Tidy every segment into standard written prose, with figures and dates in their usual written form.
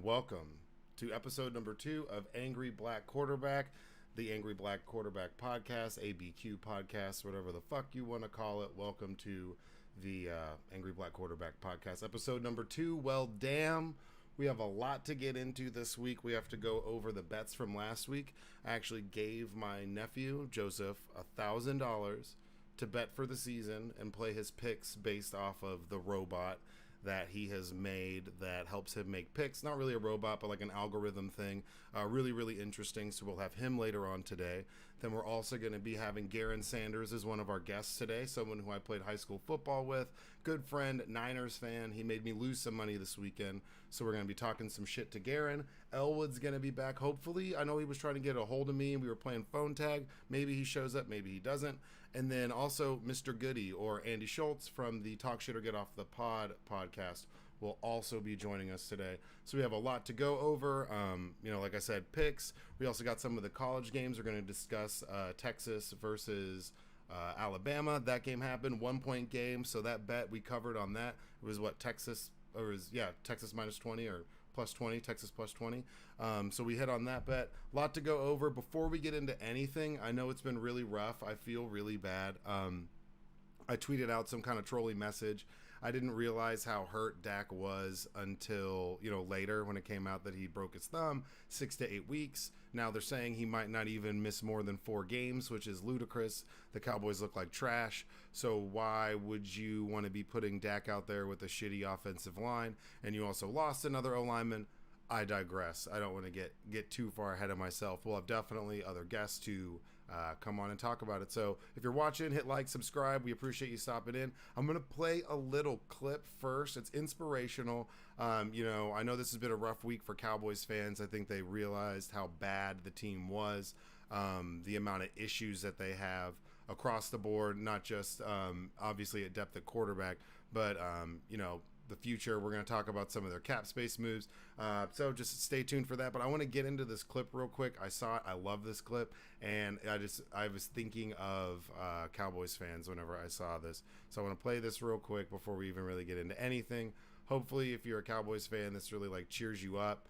welcome to episode number 2 of Angry Black Quarterback, the Angry Black Quarterback podcast, ABQ podcast, whatever the fuck you want to call it. Welcome to the Angry Black Quarterback podcast, episode number 2. Well, damn, we have a lot to get into this week. We have to go over the bets from last week. I actually gave my nephew, Joseph, $1,000 to bet for the season and play his picks based off of the robot that he has made that helps him make picks. Not really a robot, but like an algorithm thing. Really, really interesting. So we'll have him later on today. Then we're also going to be having Garen Sanders as one of our guests today, someone who I played high school football with, good friend, Niners fan. He made me lose some money this weekend, so we're going to be talking some shit to Garen. Elwood's going to be back, hopefully. I know he was trying to get a hold of me, and we were playing phone tag. Maybe he shows up, maybe he doesn't. And then also Mr. Goody, or Andy Schultz from the Talk Shit or Get Off the Pod podcast, will also be joining us today. So we have a lot to go over. Like I said, picks. We also got some of the college games. We're going to discuss Texas versus Alabama. That game happened, 1-point game. So that bet we covered on that. It was Texas minus 20 or plus 20, Texas plus 20. So we hit on that bet. A lot to go over. Before we get into anything, I know it's been really rough. I feel really bad. I tweeted out some kind of trolling message. I didn't realize how hurt Dak was until, later when it came out that he broke his thumb, 6 to 8 weeks. Now they're saying he might not even miss more than 4 games, which is ludicrous. The Cowboys look like trash. So why would you want to be putting Dak out there with a shitty offensive line? And you also lost another O-lineman. I digress. I don't want to get too far ahead of myself. We'll have definitely other guests to come on and talk about it. So if you're watching, hit like, subscribe. We appreciate you stopping in. I'm going to play a little clip first. It's inspirational. I know this has been a rough week for Cowboys fans. I think they realized how bad the team was, the amount of issues that they have across the board, not just obviously at depth at quarterback, but the future. We're going to talk about some of their cap space moves. So just stay tuned for that. But I want to get into this clip real quick. I saw it. I love this clip. And I was thinking of Cowboys fans whenever I saw this. So I want to play this real quick before we even really get into anything. Hopefully, if you're a Cowboys fan, this really cheers you up,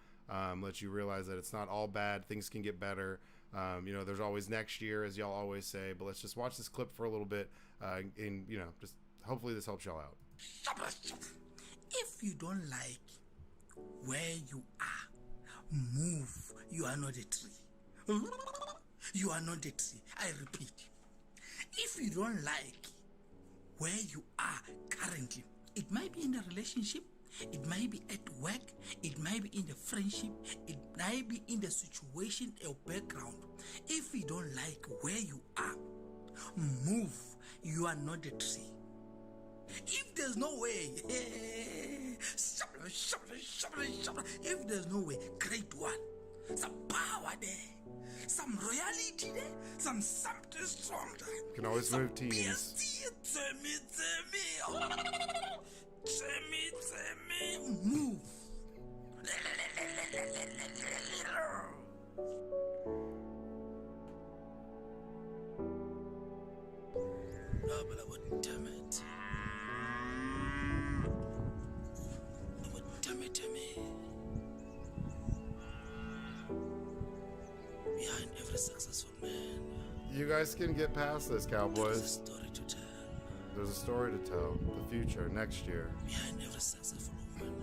lets you realize that it's not all bad. Things can get better. There's always next year, as y'all always say. But let's just watch this clip for a little bit. Just hopefully this helps y'all out. If you don't like where you are, move. You are not a tree. You are not a tree. I repeat. If you don't like where you are currently, it might be in a relationship, it might be at work, it might be in the friendship, it might be in the situation or background. If you don't like where you are, move. You are not a tree. If there's no way, if there's no way, great one. Some power there, some reality there, something strong there. You can always move teams. Move. No, but I wouldn't, damn it. Behind every successful man, you guys can get past this, Cowboys. there's a story to tell. There's a story to tell. The future, next year. Behind every successful woman,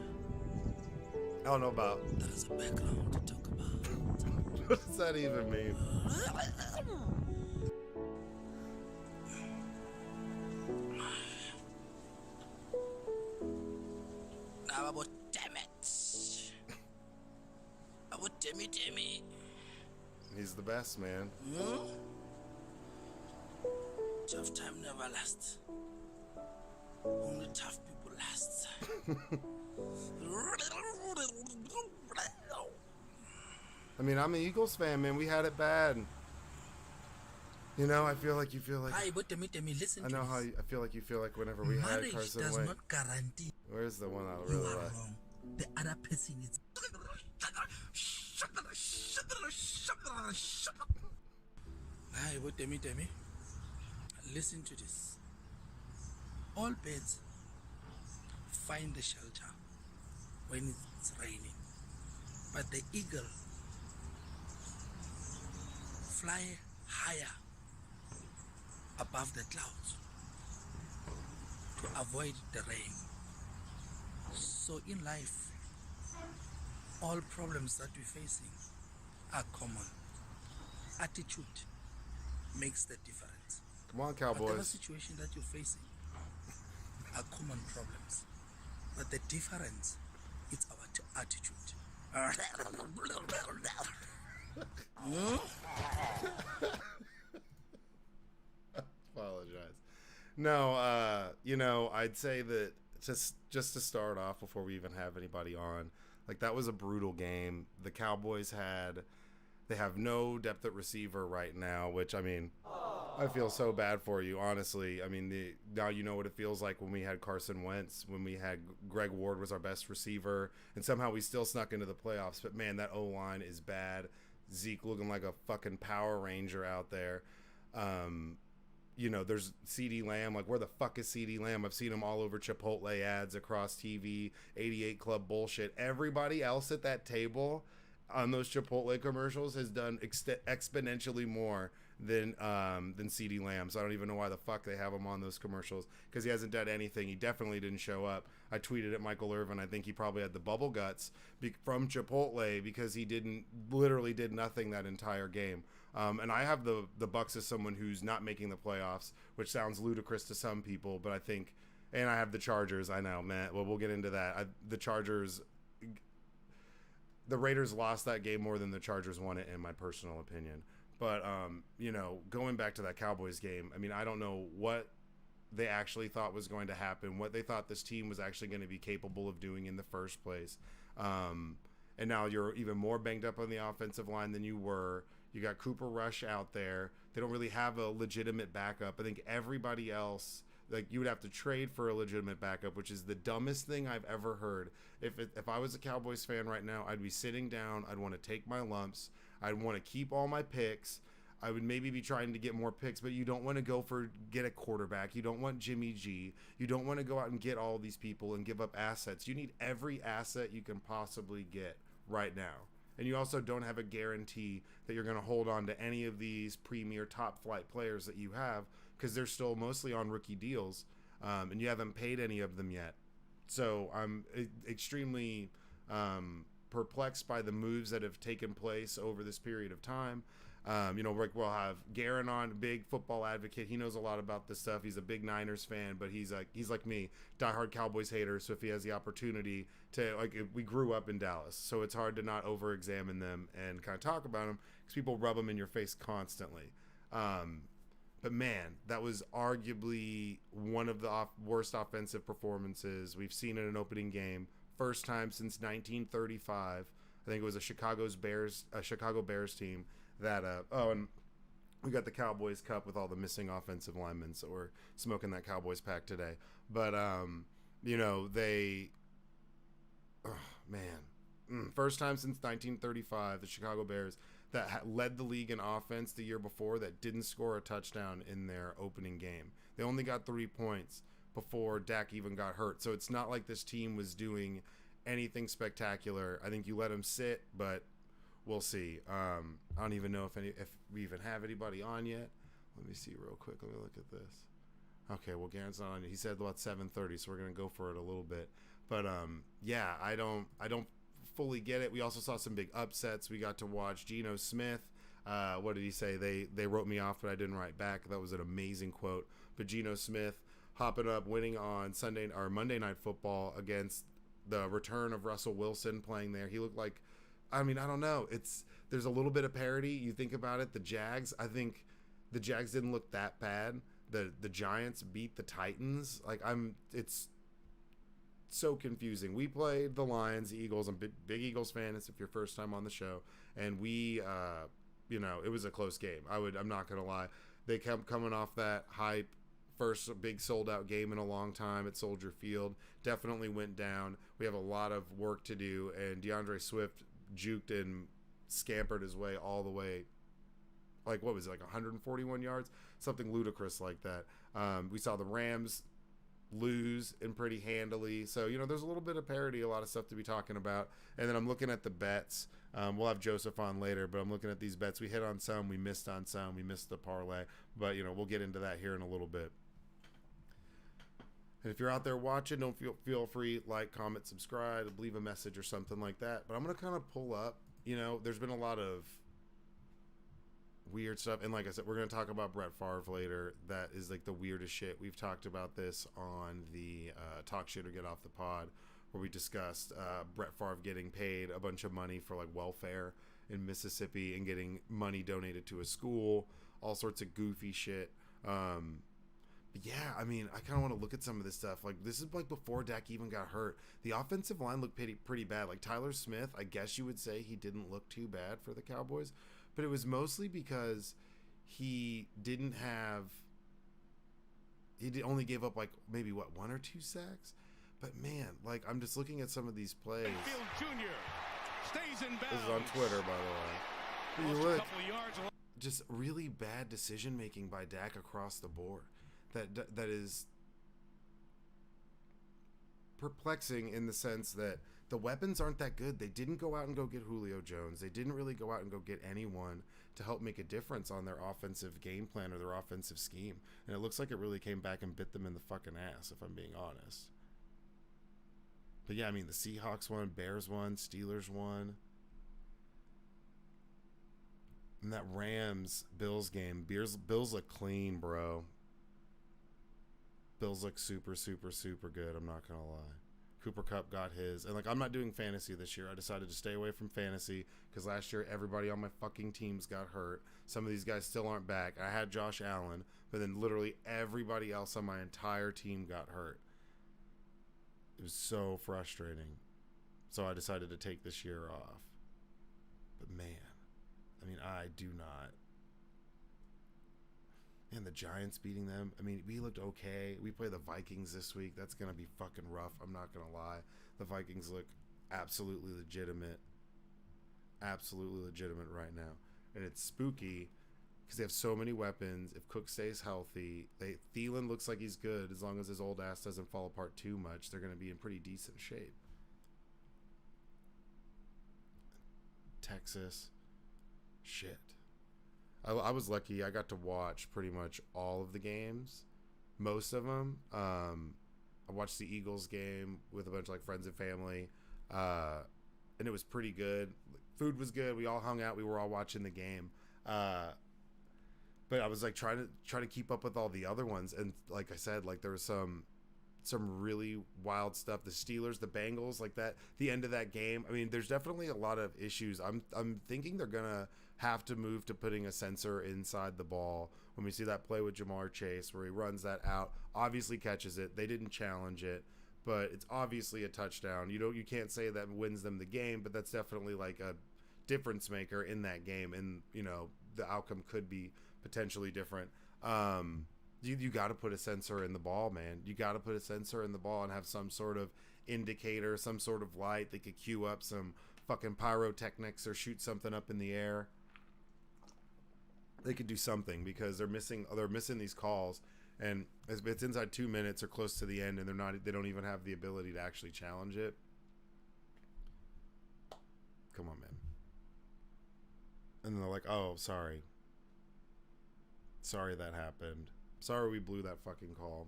I don't know about. there is a background to talk about. What does that even mean? Now about damn it. About Timmy. He's the best, man. Tough time never lasts. Only tough people last. I mean, I'm an Eagles fan, man. We had it bad. I feel like you feel like. Hi, but Timmy, listen. I know how I feel like you feel like whenever we had marriage Carson does Wentz. not guarantee Where's the one I you really are like? wrong. The other person is. Hi, but Timmy, listen to this. All birds find the shelter when it's raining. but the eagle fly higher above the clouds to avoid the rain. So in life, all problems that we're facing are common. Attitude makes the difference. Come on, Whatever Cowboys. situation that you're facing are common problems. But the difference is our attitude. Apologize. No, I'd say that just to start off before we even have anybody on, like that was a brutal game. The Cowboys they have no depth at receiver right now, which I mean, I feel so bad for you, honestly. I mean, now you know what it feels like when we had Carson Wentz, when we had Greg Ward was our best receiver, and somehow we still snuck into the playoffs. But man, that O-line is bad. Zeke looking like a fucking Power Ranger out there. There's CeeDee Lamb. Like, where the fuck is CeeDee Lamb? I've seen him all over Chipotle ads across TV, 88 Club bullshit. Everybody else at that table on those Chipotle commercials has done exponentially more than CeeDee Lamb. So I don't even know why the fuck they have him on those commercials, because he hasn't done anything. He definitely didn't show up. I tweeted at Michael Irvin. I think he probably had the bubble guts from Chipotle, because he literally did nothing that entire game. And I have the Bucks as someone who's not making the playoffs, which sounds ludicrous to some people, but I think, and I have the Chargers. I know, man. Well, we'll get into that. The Chargers, the Raiders lost that game more than the Chargers won it, in my personal opinion. But, going back to that Cowboys game, I mean, I don't know what they actually thought was going to happen, what they thought this team was actually going to be capable of doing in the first place. And now you're even more banged up on the offensive line than you were. You got Cooper Rush out there. They don't really have a legitimate backup. I think everybody else, like, you would have to trade for a legitimate backup, which is the dumbest thing I've ever heard. If I was a Cowboys fan right now, I'd be sitting down. I'd want to take my lumps. I'd want to keep all my picks. I would maybe be trying to get more picks, but you don't want to get a quarterback. You don't want Jimmy G. You don't want to go out and get all these people and give up assets. You need every asset you can possibly get right now. And you also don't have a guarantee that you're going to hold on to any of these premier top flight players that you have, because they're still mostly on rookie deals, and you haven't paid any of them yet. So I'm extremely perplexed by the moves that have taken place over this period of time. We'll have Garen on, big football advocate. He knows a lot about this stuff. He's a big Niners fan, but he's like me, diehard Cowboys hater. So if he has the opportunity to, we grew up in Dallas, so it's hard to not over-examine them and kind of talk about them, because people rub them in your face constantly. But man, that was arguably one of the worst offensive performances we've seen in an opening game. First time since 1935. I think it was a Chicago Bears team that and we got the Cowboys Cup with all the missing offensive linemen, so we're smoking that Cowboys pack today. But first time since 1935, the Chicago Bears that led the league in offense the year before that didn't score a touchdown in their opening game. They only got 3 points before Dak even got hurt. So it's not like this team was doing anything spectacular. I think you let them sit, but we'll see. I don't even know if we even have anybody on yet. Let me see real quick. Let me look at this. Okay, well, Garen's not on. He said about 7:30, so we're gonna go for it a little bit. But I don't fully get it. We also saw some big upsets. We got to watch Geno Smith. What did he say? They wrote me off, but I didn't write back. That was an amazing quote. But Geno Smith hopping up, winning on Sunday or Monday Night Football against the return of Russell Wilson playing there. He looked like, I mean, I don't know. There's a little bit of parity. You think about it. The Jags, I think the Jags didn't look that bad. The Giants beat the Titans. It's so confusing. We played the Lions, the Eagles. I'm big Eagles fan. It's if your first time on the show, and we, it was a close game. I'm not gonna lie. They kept coming off that hype. First big sold out game in a long time at Soldier Field. Definitely went down. We have a lot of work to do, and DeAndre Swift juked and scampered his way all the way. Like, what was it, 141 yards? Something ludicrous like that. We saw the Rams lose and pretty handily. So, you know, there's a little bit of parity, a lot of stuff to be talking about. And then I'm looking at the bets. We'll have Joseph on later, but I'm looking at these bets. We hit on some, we missed on some, we missed the parlay. But, you know, we'll get into that here in a little bit. And if you're out there watching, don't feel free, like, comment, subscribe, leave a message or something like that. But I'm going to kind of pull up, you know, there's been a lot of weird stuff. And like I said, we're going to talk about Brett Favre later. That is like the weirdest shit. We've talked about this on the Talk Shit or Get Off the Pod, where we discussed Brett Favre getting paid a bunch of money for like welfare in Mississippi and getting money donated to a school, all sorts of goofy shit. But yeah, I mean, I kind of want to look at some of this stuff. Like, this is like before Dak even got hurt. The offensive line looked pretty bad. Like, Tyler Smith, I guess you would say he didn't look too bad for the Cowboys. But it was mostly because he only gave up, like, maybe, what, 1 or 2 sacks? But, man, like, I'm just looking at some of these plays. Stays in bounds. This is on Twitter, by the way. But you look, just really bad decision-making by Dak across the board. That is perplexing in the sense that the weapons aren't that good. They didn't go out and go get Julio Jones. They didn't really go out and go get anyone to help make a difference on their offensive game plan or their offensive scheme. And it looks like it really came back and bit them in the fucking ass, if I'm being honest. But yeah, I mean, the Seahawks won, Bears won, Steelers won. And that Rams-Bills game, Bills look clean, bro. Bills look super, super, super good. I'm not going to lie. Cooper Kupp got his. And, like, I'm not doing fantasy this year. I decided to stay away from fantasy because last year everybody on my fucking teams got hurt. Some of these guys still aren't back. I had Josh Allen, but then literally everybody else on my entire team got hurt. It was so frustrating. So I decided to take this year off. But, man, I mean, I do not. And the Giants beating them. I mean, we looked okay. We play the Vikings this week. That's going to be fucking rough. I'm not going to lie. The Vikings look absolutely legitimate. Absolutely legitimate right now. And it's spooky because they have so many weapons. If Cook stays healthy, Thielen looks like he's good. As long as his old ass doesn't fall apart too much, they're going to be in pretty decent shape. Texas. Shit. I was lucky. I got to watch pretty much all of the games, most of them. I watched the Eagles game with a bunch of like friends and family, and it was pretty good. Food was good. We all hung out. We were all watching the game, but I was like trying to keep up with all the other ones. And like I said, like there was some really wild stuff. The Steelers, the Bengals, like that. The end of that game. I mean, there's definitely a lot of issues. I'm thinking they're gonna have to move to putting a sensor inside the ball when we see that play with Jamar Chase where he runs that out, obviously catches it. They didn't challenge it, but it's obviously a touchdown. You can't say that wins them the game, but that's definitely like a difference maker in that game, and you know the outcome could be potentially different. You got to put a sensor in the ball, man. You got to put a sensor in the ball and have some sort of indicator, some sort of light. They could queue up some fucking pyrotechnics or shoot something up in the air. They could do something because they're missing these calls, and it's inside 2 minutes or close to the end, and they don't even have the ability to actually challenge it. Come on, man. And they're like, "Oh, sorry that happened. Sorry we blew that fucking call."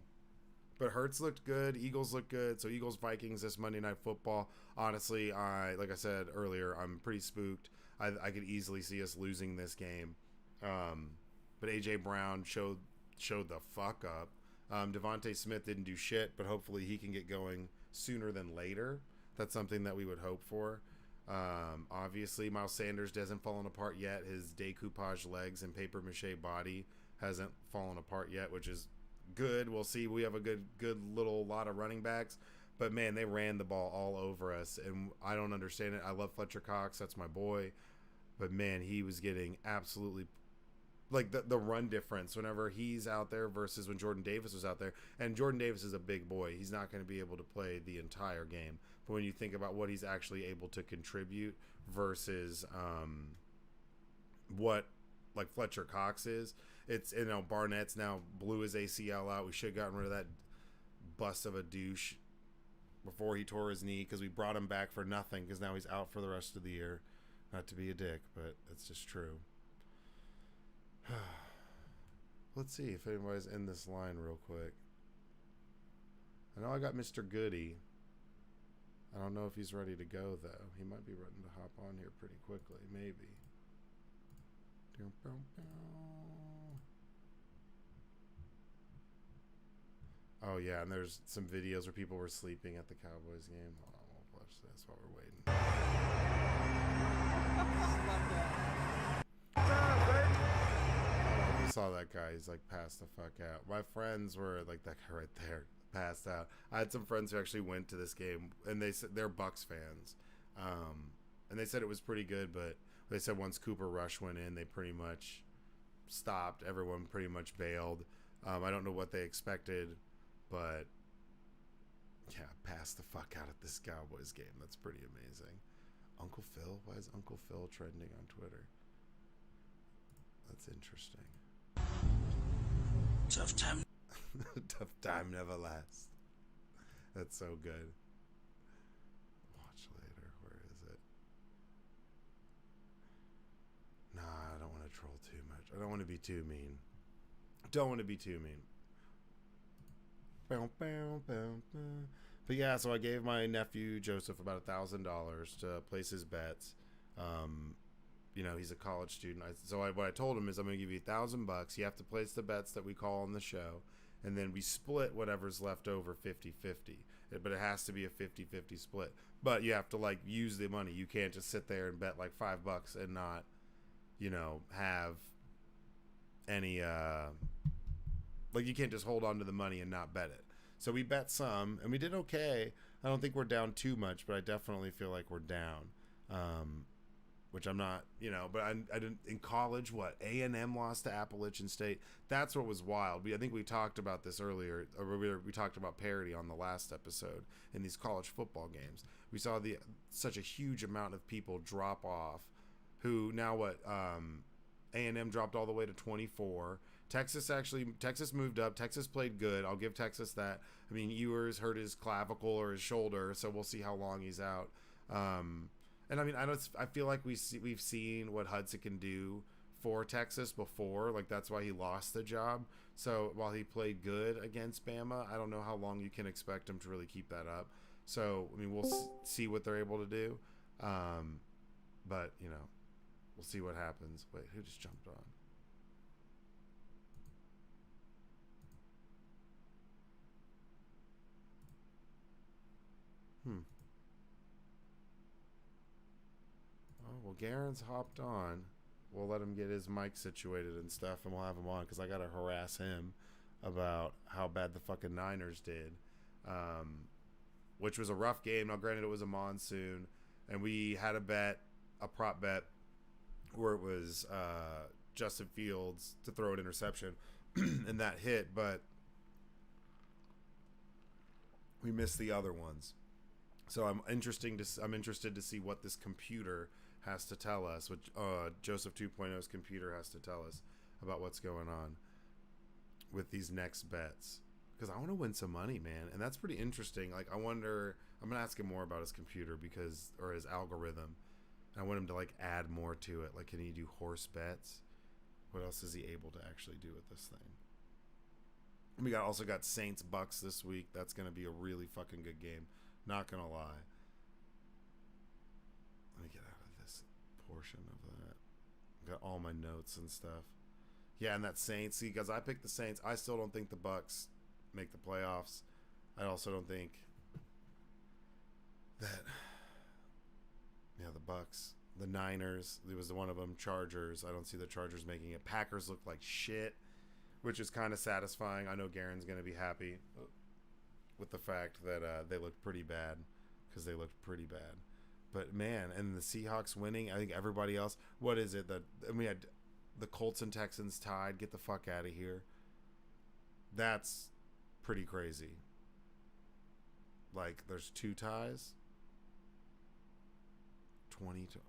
But Hurts looked good. Eagles looked good. So Eagles Vikings this Monday Night Football. Honestly, like I said earlier, I'm pretty spooked. I could easily see us losing this game. But AJ Brown showed the fuck up. Devontae Smith didn't do shit, but hopefully he can get going sooner than later. That's something that we would hope for. Obviously, Miles Sanders hasn't fallen apart yet. His decoupage legs and paper mache body hasn't fallen apart yet, which is good. We'll see. We have a good little lot of running backs, but man, they ran the ball all over us, and I don't understand it. I love Fletcher Cox. That's my boy. But man, he was getting absolutely like the run difference whenever he's out there versus when Jordan Davis was out there. And Jordan Davis is a big boy. He's not going to be able to play the entire game. But when you think about what he's actually able to contribute versus what like Fletcher Cox is, it's, you know, Barnett's now blew his ACL out. We should have gotten rid of that bust of a douche before he tore his knee, because we brought him back for nothing, because now he's out for the rest of the year. Not to be a dick, but it's just true. Let's see if anybody's in this line real quick. I know I got Mr. Goody. I don't know if he's ready to go, though. He might be ready to hop on here pretty quickly. Maybe. Oh, yeah, and there's some videos where people were sleeping at the Cowboys game. Hold on, we'll watch this while we're waiting. Oh, you saw that guy. He's, like, passed the fuck out. My friends were, like, that guy right there, passed out. I had some friends who actually went to this game, and they said they're Bucs fans. And they said it was pretty good, but they said once Cooper Rush went in, they pretty much stopped. Everyone pretty much bailed. I don't know what they expected, but yeah, passed the fuck out at this Cowboys game. That's pretty amazing. Uncle Phil? Why is Uncle Phil trending on Twitter? That's interesting. Tough time. Tough time never lasts. That's so good. Watch later. Where is it? Nah, I don't want to troll too much. I don't want to be too mean. Don't want to be too mean. But yeah, so I gave my nephew Joseph about $1,000 to place his bets. You know, he's a college student. What I told him is, I'm going to give you $1,000. You have to place the bets that we call on the show, and then we split whatever's left over 50-50. But it has to be a 50-50 split. But you have to, like, use the money. You can't just sit there and bet like $5 and not, you know, have any like, you can't just hold on to the money and not bet it. So we bet some, and we did okay. I don't think we're down too much, but I definitely feel like we're down. Which I'm not, you know, but I didn't, in college, what, A&M lost to Appalachian State. That's what was wild. I think we talked about this earlier, or we talked about parity on the last episode in these college football games. We saw such a huge amount of people drop off, who now A&M dropped all the way to 24. Texas moved up. Texas played good. I'll give Texas that. I mean, Ewers hurt his clavicle or his shoulder, so we'll see how long he's out. And I mean, I feel like we've seen what Hudson can do for Texas before. Like, that's why he lost the job. So while he played good against Bama, I don't know how long you can expect him to really keep that up. So, I mean, we'll see what they're able to do. But, you know, we'll see what happens. Wait, who just jumped on? Oh, well, Garen's hopped on. We'll let him get his mic situated and stuff, and we'll have him on, because I got to harass him about how bad the fucking Niners did, which was a rough game. Now, granted, it was a monsoon, and we had a prop bet, where it was Justin Fields to throw an interception, and that hit, but we missed the other ones. So I'm interested to see what this computer has to tell us, what Joseph 2.0's computer has to tell us about what's going on with these next bets, because I want to win some money, man. And that's pretty interesting. Like, I'm gonna ask him more about his computer, or his algorithm. I want him to, like, add more to it. Like, can he do horse bets? What else is he able to actually do with this thing? We also got Saints Bucks this week. That's gonna be a really fucking good game. Not gonna lie. Let me get out of this portion of that. Got all my notes and stuff. Yeah, and that Saints. See, because I picked the Saints. I still don't think the Bucks make the playoffs. I also don't think that. Yeah, the Bucks, the Niners. There was one of them. Chargers. I don't see the Chargers making it. Packers look like shit, which is kind of satisfying. I know Garen's gonna be happy with the fact that they looked pretty bad, because they looked pretty bad. But man, and the Seahawks winning, I think everybody else, what is it? We had the Colts and Texans tied. Get the fuck out of here. That's pretty crazy. Like, there's 2 ties. 20 to,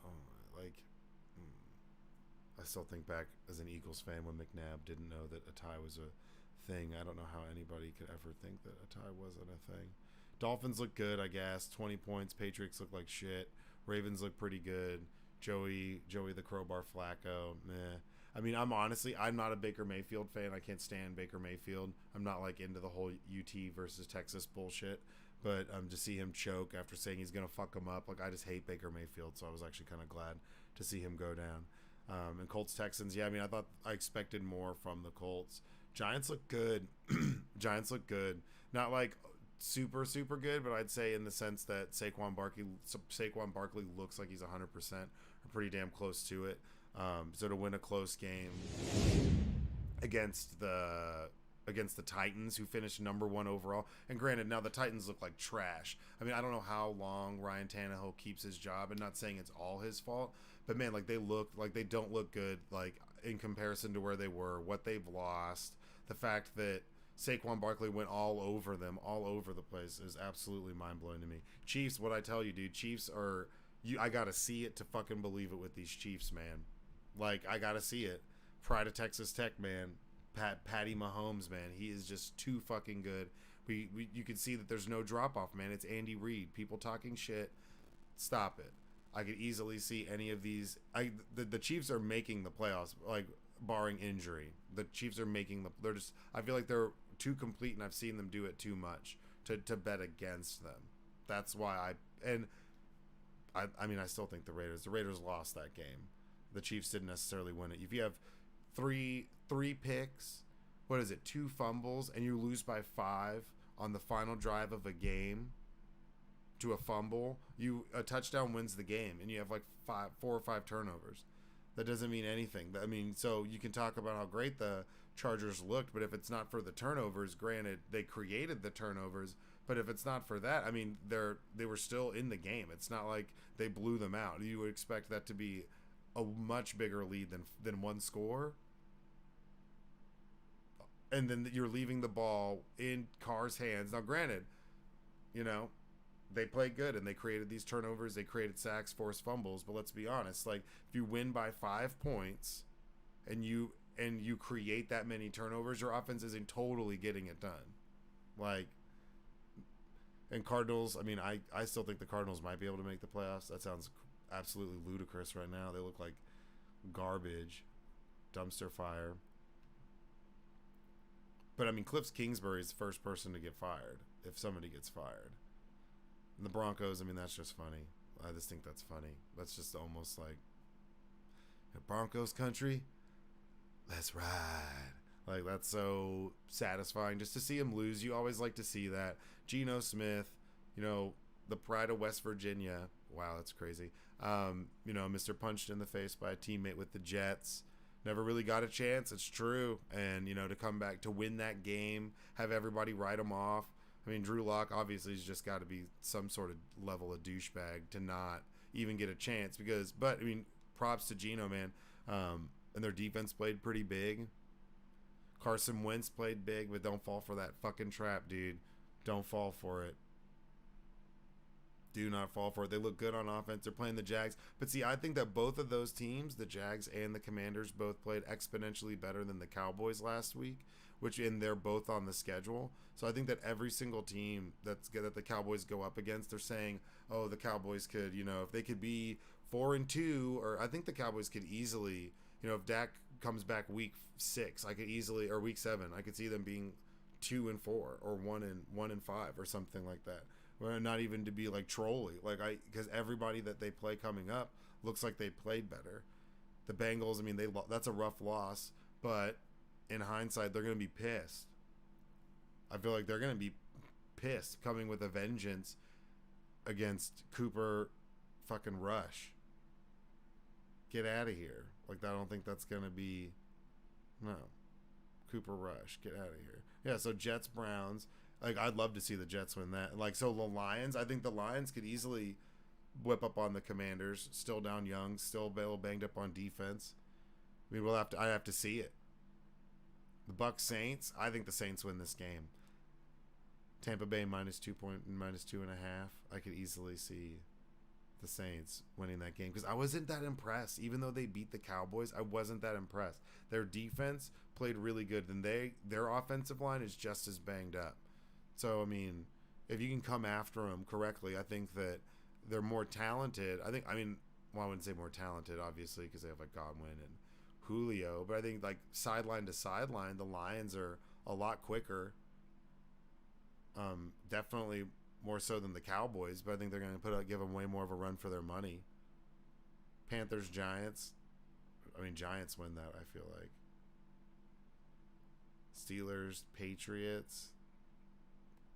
I still think back as an Eagles fan when McNabb didn't know that a tie was a thing. I don't know how anybody could ever think that a tie wasn't a thing. Dolphins look good, I guess. 20 points. Patriots look like shit. Ravens look pretty good. Joey the Crowbar Flacco, meh. I mean, I'm not a Baker Mayfield fan. I can't stand Baker Mayfield. I'm not like into the whole UT versus Texas bullshit. But to see him choke after saying he's gonna fuck him up, like I just hate Baker Mayfield. So I was actually kind of glad to see him go down. And Colts Texans, yeah. I mean, I expected more from the Colts. Giants look good. Giants look good. Not like super good, but I'd say in the sense that Saquon Barkley looks like he's 100%, or pretty damn close to it. So to win a close game against the Titans, who finished number 1 overall, and granted, now the Titans look like trash. I mean, I don't know how long Ryan Tannehill keeps his job, and not saying it's all his fault, but man, like they don't look good, like in comparison to where they were, what they've lost. The fact that Saquon Barkley went all over them, all over the place, is absolutely mind-blowing to me. Chiefs, what I tell you, dude, Chiefs are... I gotta see it to fucking believe it with these Chiefs, man. Like, I gotta see it. Pride of Texas Tech, man. Patty Mahomes, man. He is just too fucking good. You can see that there's no drop-off, man. It's Andy Reid. People talking shit. Stop it. I could easily see any of these... The Chiefs are making the playoffs, like, barring injury. The Chiefs are making they're just... I feel like they're too complete, and I've seen them do it too much to bet against them. That's why I mean, I still think the Raiders lost that game. The Chiefs didn't necessarily win it. If you have three picks, what is it, 2 fumbles, and you lose by 5 on the final drive of a game to a fumble, a touchdown wins the game, and you have like 4 or 5 turnovers. That doesn't mean anything. I mean, so you can talk about how great the Chargers looked, but if it's not for the turnovers, granted, they created the turnovers, but if it's not for that, I mean, they were still in the game. It's not like they blew them out. You would expect that to be a much bigger lead than 1 score. And then you're leaving the ball in Carr's hands. Now, granted, they played good and they created these turnovers. They created sacks, forced fumbles. But let's be honest, like if you win by 5 points and you create that many turnovers, your offense isn't totally getting it done. Like, and Cardinals, I mean, I still think the Cardinals might be able to make the playoffs. That sounds absolutely ludicrous right now. They look like garbage, dumpster fire. But I mean, Cliff Kingsbury is the first person to get fired if somebody gets fired. And the Broncos, I mean, that's just funny. I just think that's funny. That's just almost like Broncos country. Let's ride. Like, that's so satisfying just to see him lose. You always like to see that. Geno Smith, the pride of West Virginia. Wow, that's crazy. Mr. Punched in the face by a teammate with the Jets. Never really got a chance. It's true. And, to come back to win that game, have everybody write him off. I mean, Drew Lock obviously has just got to be some sort of level of douchebag to not even get a chance. But I mean, props to Geno, man. And their defense played pretty big. Carson Wentz played big, but don't fall for that fucking trap, dude. Don't fall for it. Do not fall for it. They look good on offense. They're playing the Jags. But see, I think that both of those teams, the Jags and the Commanders, both played exponentially better than the Cowboys last week, and they're both on the schedule. So I think that every single team that the Cowboys go up against, they're saying, oh, the Cowboys could, if they could be 4-2, or I think the Cowboys could easily, if Dak comes back week 6, or week 7, I could see them being 2-4 or 1-5 or something like that. Or not even to be like trolly, because everybody that they play coming up looks like they played better. The Bengals, I mean, that's a rough loss, but in hindsight, they're going to be pissed. I feel like they're going to be pissed coming with a vengeance against Cooper fucking Rush. Get out of here. Like, I don't think that's going to be... No. Cooper Rush. Get out of here. Yeah, so Jets, Browns. Like, I'd love to see the Jets win that. Like, so the Lions, I think the Lions could easily whip up on the Commanders. Still down young. Still a little banged up on defense. I mean, I have to see it. The Bucs Saints, I think the Saints win this game. Tampa Bay -2.5. I could easily see the Saints winning that game because I wasn't that impressed. Even though they beat the Cowboys, I wasn't that impressed. Their defense played really good, and their offensive line is just as banged up. So I mean, if you can come after them correctly, I think that they're more talented. I wouldn't say more talented, obviously, because they have like Godwin and Julio, but I think like sideline to sideline, the Lions are a lot quicker. Definitely more so than the Cowboys, but I think they're going to give them way more of a run for their money. Panthers, Giants. Giants win that, I feel like. Steelers, Patriots,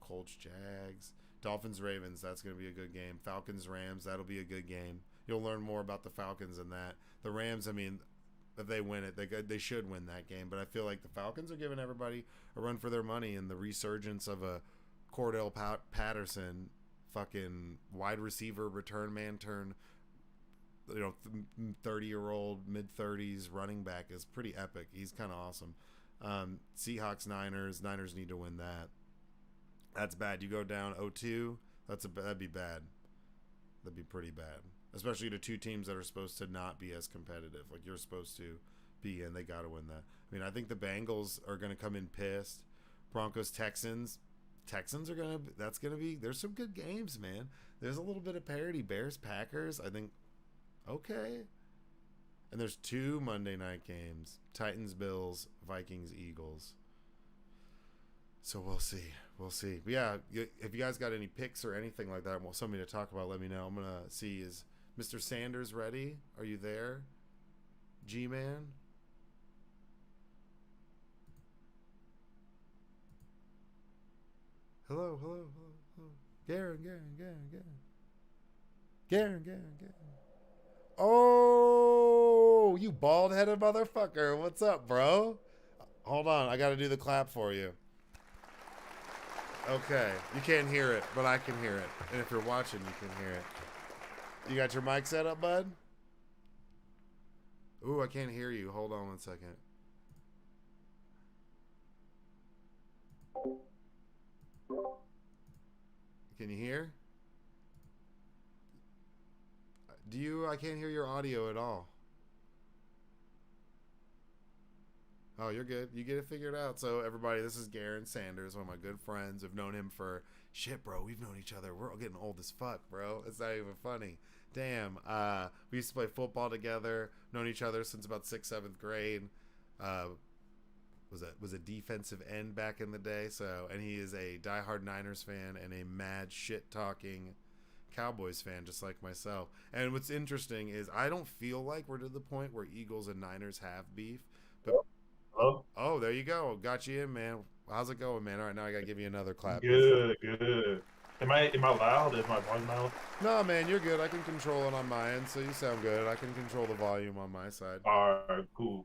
Colts, Jags, Dolphins, Ravens. That's going to be a good game. Falcons, Rams. That'll be a good game. You'll learn more about the Falcons in that. The Rams, if they win it, they should win that game. But I feel like the Falcons are giving everybody a run for their money, and the resurgence of a Cordell Patterson, fucking wide receiver, return man, 30-year-old, mid-30s running back is pretty epic. He's kind of awesome. Seahawks, Niners. Niners need to win that. That's bad. You go down 0-2. That'd be bad. That'd be pretty bad. Especially to two teams that are supposed to not be as competitive. Like you're supposed to be, and they got to win that. I think the Bengals are going to come in pissed. Broncos, Texans. Texans are going to, there's some good games, man. There's a little bit of parity. Bears, Packers, I think, okay. And there's 2 Monday night games. Titans, Bills, Vikings, Eagles. So we'll see. But yeah, if you guys got any picks or anything like that, something to talk about, let me know. I'm going to see, is Mr. Sanders ready? Are you there? G-Man? Hello. Garen. Oh, you bald-headed motherfucker. What's up, bro? Hold on. I got to do the clap for you. Okay. You can't hear it, but I can hear it. And if you're watching, you can hear it. You got your mic set up, bud? Ooh, I can't hear you. Hold on 1 second. Can you hear? I can't hear your audio at all. Oh, you're good. You get it figured out. So, everybody, this is Garen Sanders, one of my good friends. I've known him for, bro, we've known each other. We're all getting old as fuck, bro. It's not even funny. Damn. We used to play football together. Known each other since about 6th, 7th grade. Was a defensive end back in the day. So, and he is a diehard Niners fan and a mad shit-talking Cowboys fan, just like myself. And what's interesting is I don't feel like we're to the point where Eagles and Niners have beef. But Hello? oh, there you go. Got you in, man. How's it going, man? All right, now I gotta give you another clap. Good. Am I loud? Is my volume loud? No, man, you're good. I can control it on my end, so you sound good. I can control the volume on my side. All right, cool.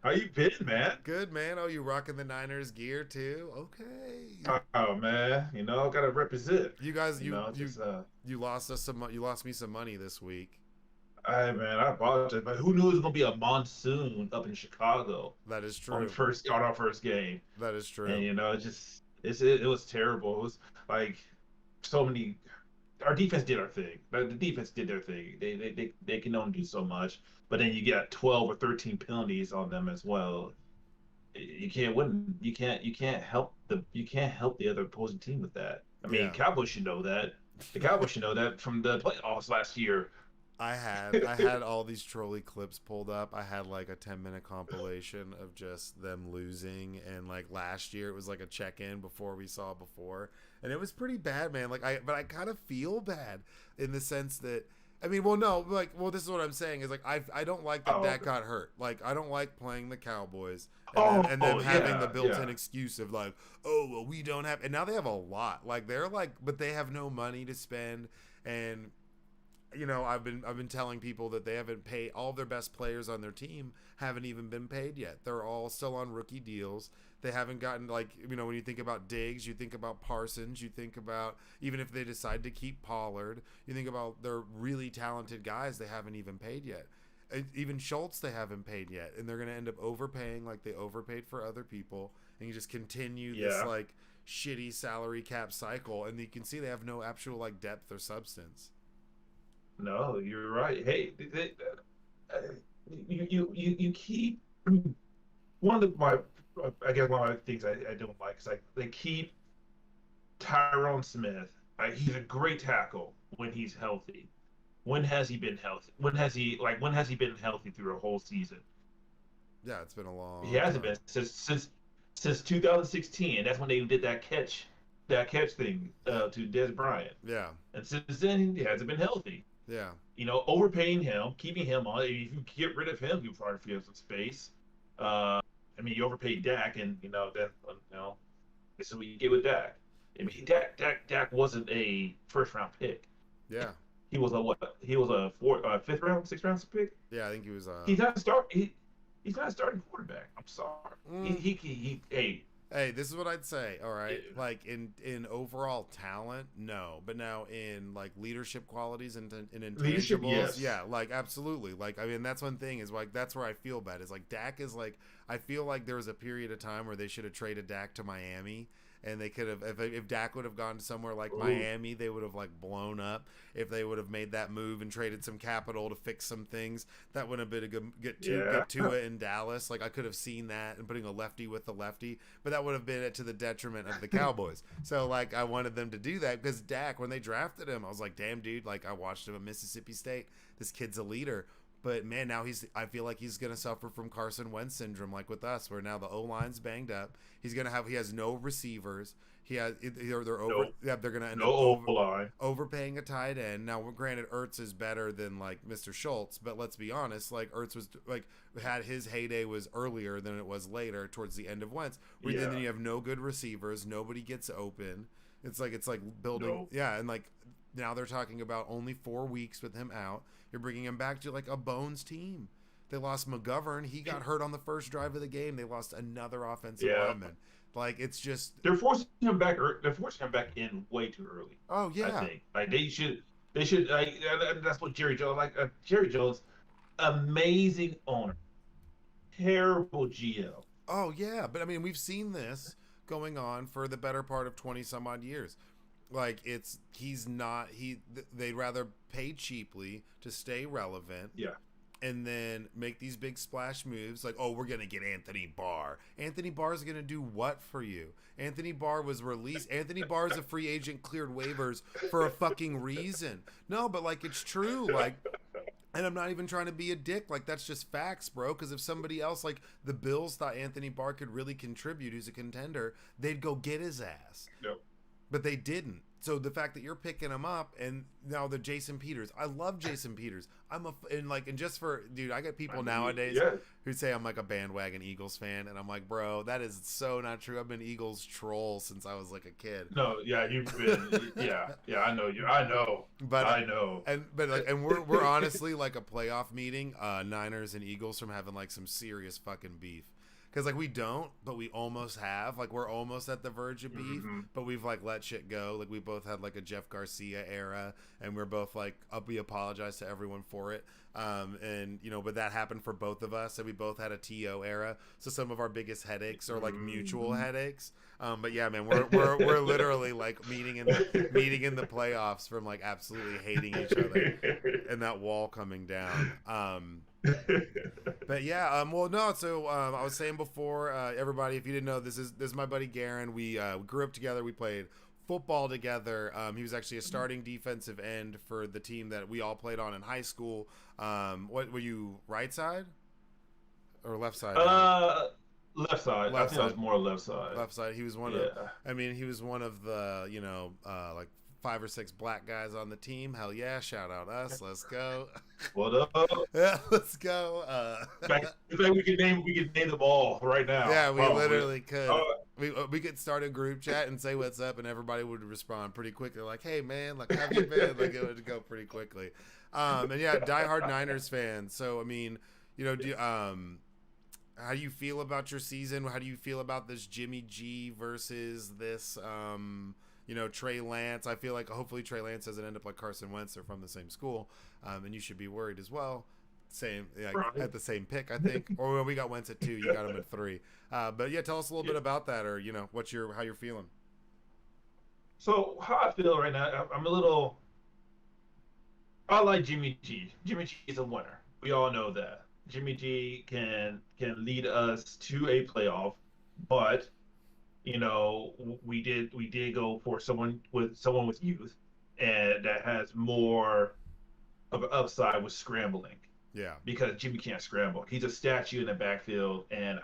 How you been, man? Good, man. Oh, you rocking the Niners gear too? Okay. Oh man, gotta represent. You guys, you lost you lost me some money this week. I apologize, but who knew it was gonna be a monsoon up in Chicago? That is true. On our first game. That is true. And it was terrible. It was like so many. Our defense did our thing. The defense did their thing. They can only do so much. But then you get 12 or 13 penalties on them as well. You can't win. You can't help the other opposing team with that. Cowboys should know that. The Cowboys should know that from the playoffs last year. I had all these trolley clips pulled up. I had like a 10-minute compilation of just them losing, and like last year it was like a check-in before we saw before, and it was pretty bad, man. But I kind of feel bad in the sense that this is what I'm saying is like I don't like that Dak got hurt. Like I don't like playing the Cowboys and them having the built-in excuse of like, oh well, we don't have, and now they have a lot. Like they're like, but they have no money to spend, and I've been telling people that they haven't paid all their best players on their team, haven't even been paid yet. They're all still on rookie deals. They haven't gotten when you think about Diggs, you think about Parsons, you think about even if they decide to keep Pollard, you think about their really talented guys they haven't even paid yet. Even Schultz they haven't paid yet, and they're going to end up overpaying like they overpaid for other people, and you just continue this like shitty salary cap cycle, and you can see they have no actual like depth or substance. No, you're right. Hey, uh, you keep one of my I guess one of the things I don't like is like they keep Tyrone Smith. He's a great tackle when he's healthy. When has he been healthy? When has he been healthy through a whole season? Yeah, it's been a He long hasn't time. been since 2016. That's when they did that catch thing to Des Bryant. Yeah, And since then, he hasn't been healthy. yeah, Overpaying him, keeping him on. If you get rid of him, you probably free up some space. I mean, you overpaid Dak, and this is what you get with Dak. I mean, Dak wasn't a first round pick. yeah, He was a what? He was a fifth round, sixth round pick. yeah. I think he was. He's not a start. He's not a starting quarterback. I'm sorry. Mm, Hey. Hey, this is what I'd say. All right, Yeah. like in overall talent, no, but now in like leadership qualities and in Leadership, intangibles, yes. yeah, like absolutely. Like I mean, that's one thing is like that's where I feel bad is like Dak is like I feel like there was a period of time where they should have traded Dak to Miami. And they could have, if Dak would have gone to somewhere like Ooh, Miami, they would have like blown up. If they would have made that move and traded some capital to fix some things, that would have been a good yeah. get to it in Dallas. Like I could have seen that and putting a lefty with the lefty, but that would have been to the detriment of the Cowboys. So like I wanted them to do that because Dak, when they drafted him, I was like, damn dude, like I watched him at Mississippi State. This kid's a leader. But man, now I feel like he's gonna suffer from Carson Wentz syndrome, like with us, where now the O line's banged up. He has no receivers. They're over, No, yeah, they're gonna end no up O line. overpaying a tight end. Now, granted, Ertz is better than like Mr. Schultz, but let's be honest, like Ertz was like had his heyday was earlier than it was later towards the end of Wentz. Where then Yeah. you have no good receivers, nobody gets open. It's like building, No. yeah, and like now they're talking about only 4 weeks with him out. You're bringing him back to like a bones team. They lost McGovern. He got hurt on the first drive of the game. They lost another offensive Yeah. lineman. Like it's just, They're forcing him back. They're forcing him back in way too early. oh I yeah, think. Like they should. They should. That's what Jerry Jones. Jerry Jones, amazing owner, terrible GM. oh yeah. But I mean, we've seen this going on for the better part of 20 some odd years. Like he's not they'd rather pay cheaply to stay relevant Yeah. and then make these big splash moves like, oh, we're gonna get Anthony Barr. Anthony Barr's gonna do what for you? Anthony Barr was released. Anthony Barr's a free agent, cleared waivers for a fucking reason. No, but like it's true. Like, and I'm not even trying to be a dick. Like that's just facts, bro. Because if somebody else, like the Bills, thought Anthony Barr could really contribute, who's a contender, they'd go get his ass, Yep. but they didn't. So the fact that you're picking him up, and now the Jason Peters, I love Jason Peters. And just for dude, I get people nowadays Yeah. who say I'm like a bandwagon Eagles fan, and I'm like, bro, that is so not true. I've been Eagles troll since I was like a kid. No. Yeah. You've been. Yeah. Yeah. I know you. I know. But I know. and we're honestly like a playoff meeting, Niners and Eagles from having like some serious fucking beef. Because like we don't, but we almost have. Like we're almost at the verge of beef, Mm-hmm. but we've like let shit go. Like we both had like a Jeff Garcia era, and we're both like we apologize to everyone for it. And but that happened for both of us, and we both had a TO era. So some of our biggest headaches are like mutual headaches. But yeah, man, we're literally like meeting in the playoffs from like absolutely hating each other, and that wall coming down. But yeah, well, no. So I was saying before, everybody, if you didn't know, this is my buddy Garen. We grew up together. We played football together. He was actually a starting defensive end for the team that we all played on in high school. What were you, right side or left side? Left side. Left I think I was side. more left side. Left side. He was one of. Yeah. I mean, he was one of the like 5 or 6 black guys on the team. Hell yeah! Shout out us. Let's go. What up? Yeah, let's go. In fact, we could name them all right now. Yeah, we Probably. literally could. Uh, We could start a group chat and say what's up, and everybody would respond pretty quickly. Like, hey man, like how have you been? Like it would go pretty quickly. And yeah, diehard Niners fan. So I mean, how do you feel about your season? How do you feel about this Jimmy G versus this Trey Lance? I feel like hopefully Trey Lance doesn't end up like Carson Wentz. They're from the same school, and you should be worried as well. Same, like, Right. at the same pick, I think. Or when we got Wentz at 2, you got him at 3. But yeah, tell us a little bit about that, or how you're feeling. So how I feel right now, I'm a little. I like Jimmy G. Jimmy G is a winner. We all know that. Jimmy G can lead us to a playoff, but we did go for someone with youth and that has more of an upside with scrambling Yeah. because Jimmy can't scramble. He's a statue in the backfield, and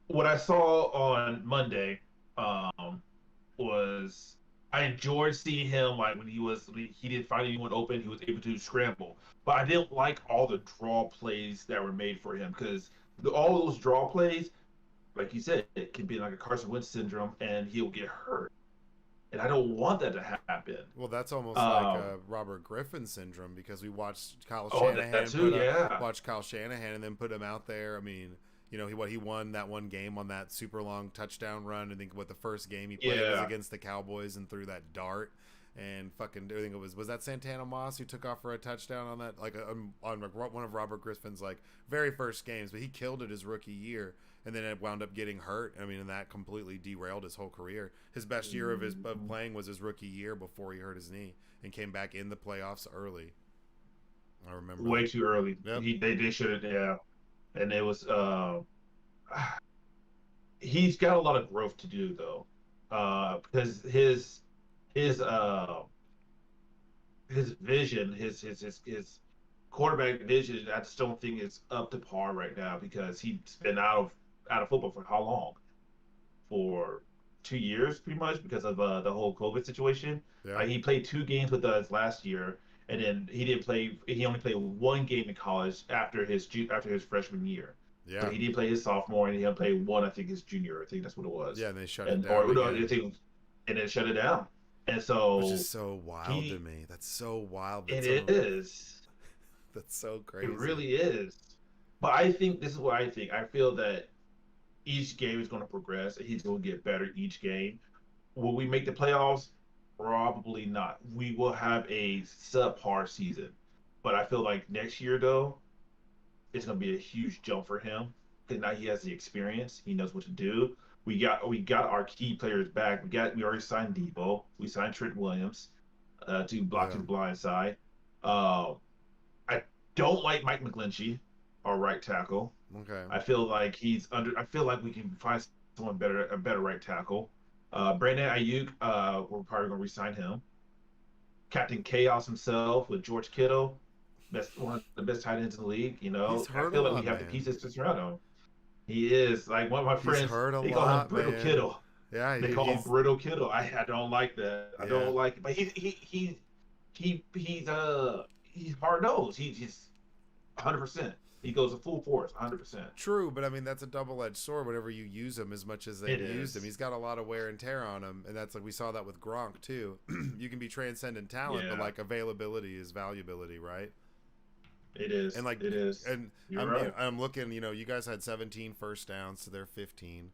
what I saw on Monday um, was I enjoyed seeing him like when he didn't find anyone open, he was able to scramble. But I didn't like all the draw plays that were made for him because all those draw plays, like you said, it can be like a Carson Wentz syndrome, and he'll get hurt. And I don't want that to happen. Well, that's almost like Um, Robert Griffin syndrome because we watched Kyle oh, Shanahan too, yeah, watch Kyle Shanahan and then put him out there. I mean, he won that one game on that super long touchdown run. I think the first game he played was yeah, against the Cowboys and threw that dart and fucking I think it was that Santana Moss who took off for a touchdown on that on one of Robert Griffin's like very first games, but he killed it his rookie year. And then it wound up getting hurt. I mean, and that completely derailed his whole career. His best year of playing was his rookie year before he hurt his knee and came back in the playoffs early. I remember way that. too early. Yep. They should have, yeah. And it was he's got a lot of growth to do though, because his his vision, his quarterback vision, I just don't think it's up to par right now because he's been out of football for how long? For 2 years, pretty much, because of the whole COVID situation. Yeah. He played 2 games with us last year, and then he didn't play. He only played 1 game in college after his freshman year. So Yeah. he didn't play his sophomore, and he had played one, I think, his junior. I think that's what it was. Yeah, and they shut And it down. and then shut it down. And so Which is so wild to me. That's so wild. it is. That's so crazy. It really is. But I think this is what I think. I feel that each game is going to progress, and he's going to get better each game. Will we make the playoffs? Probably not. We will have a subpar season. But I feel like next year, though, it's going to be a huge jump for him because now he has the experience. He knows what to do. We got our key players back. We already signed Debo. We signed Trent Williams to block his blind side. I don't like Mike McGlinchey, our right tackle. Okay. I feel like I feel like we can find someone better, a better right tackle. Brandon Ayuk, we're probably gonna resign him. Captain Chaos himself with George Kittle, one of the best tight ends in the league. He's I hurt feel a like lot, we have the man. pieces to surround him. He is like one of my friends. He's hurt a They call lot, him Brittle man. Kittle. Yeah, They call him Brittle Kittle. I don't like that. I Yeah. don't like it. But he's hard nosed. He's 100%. He goes to full force, 100%. True, but I mean that's a double-edged sword. Whenever you use him as much as they It used is. him, he's got a lot of wear and tear on him, and that's like we saw that with Gronk too. You can be transcendent talent, but Yeah. like availability is valuability, right? It is. And like it is. and You're right. I'm looking. You guys had 17 first downs to their 15,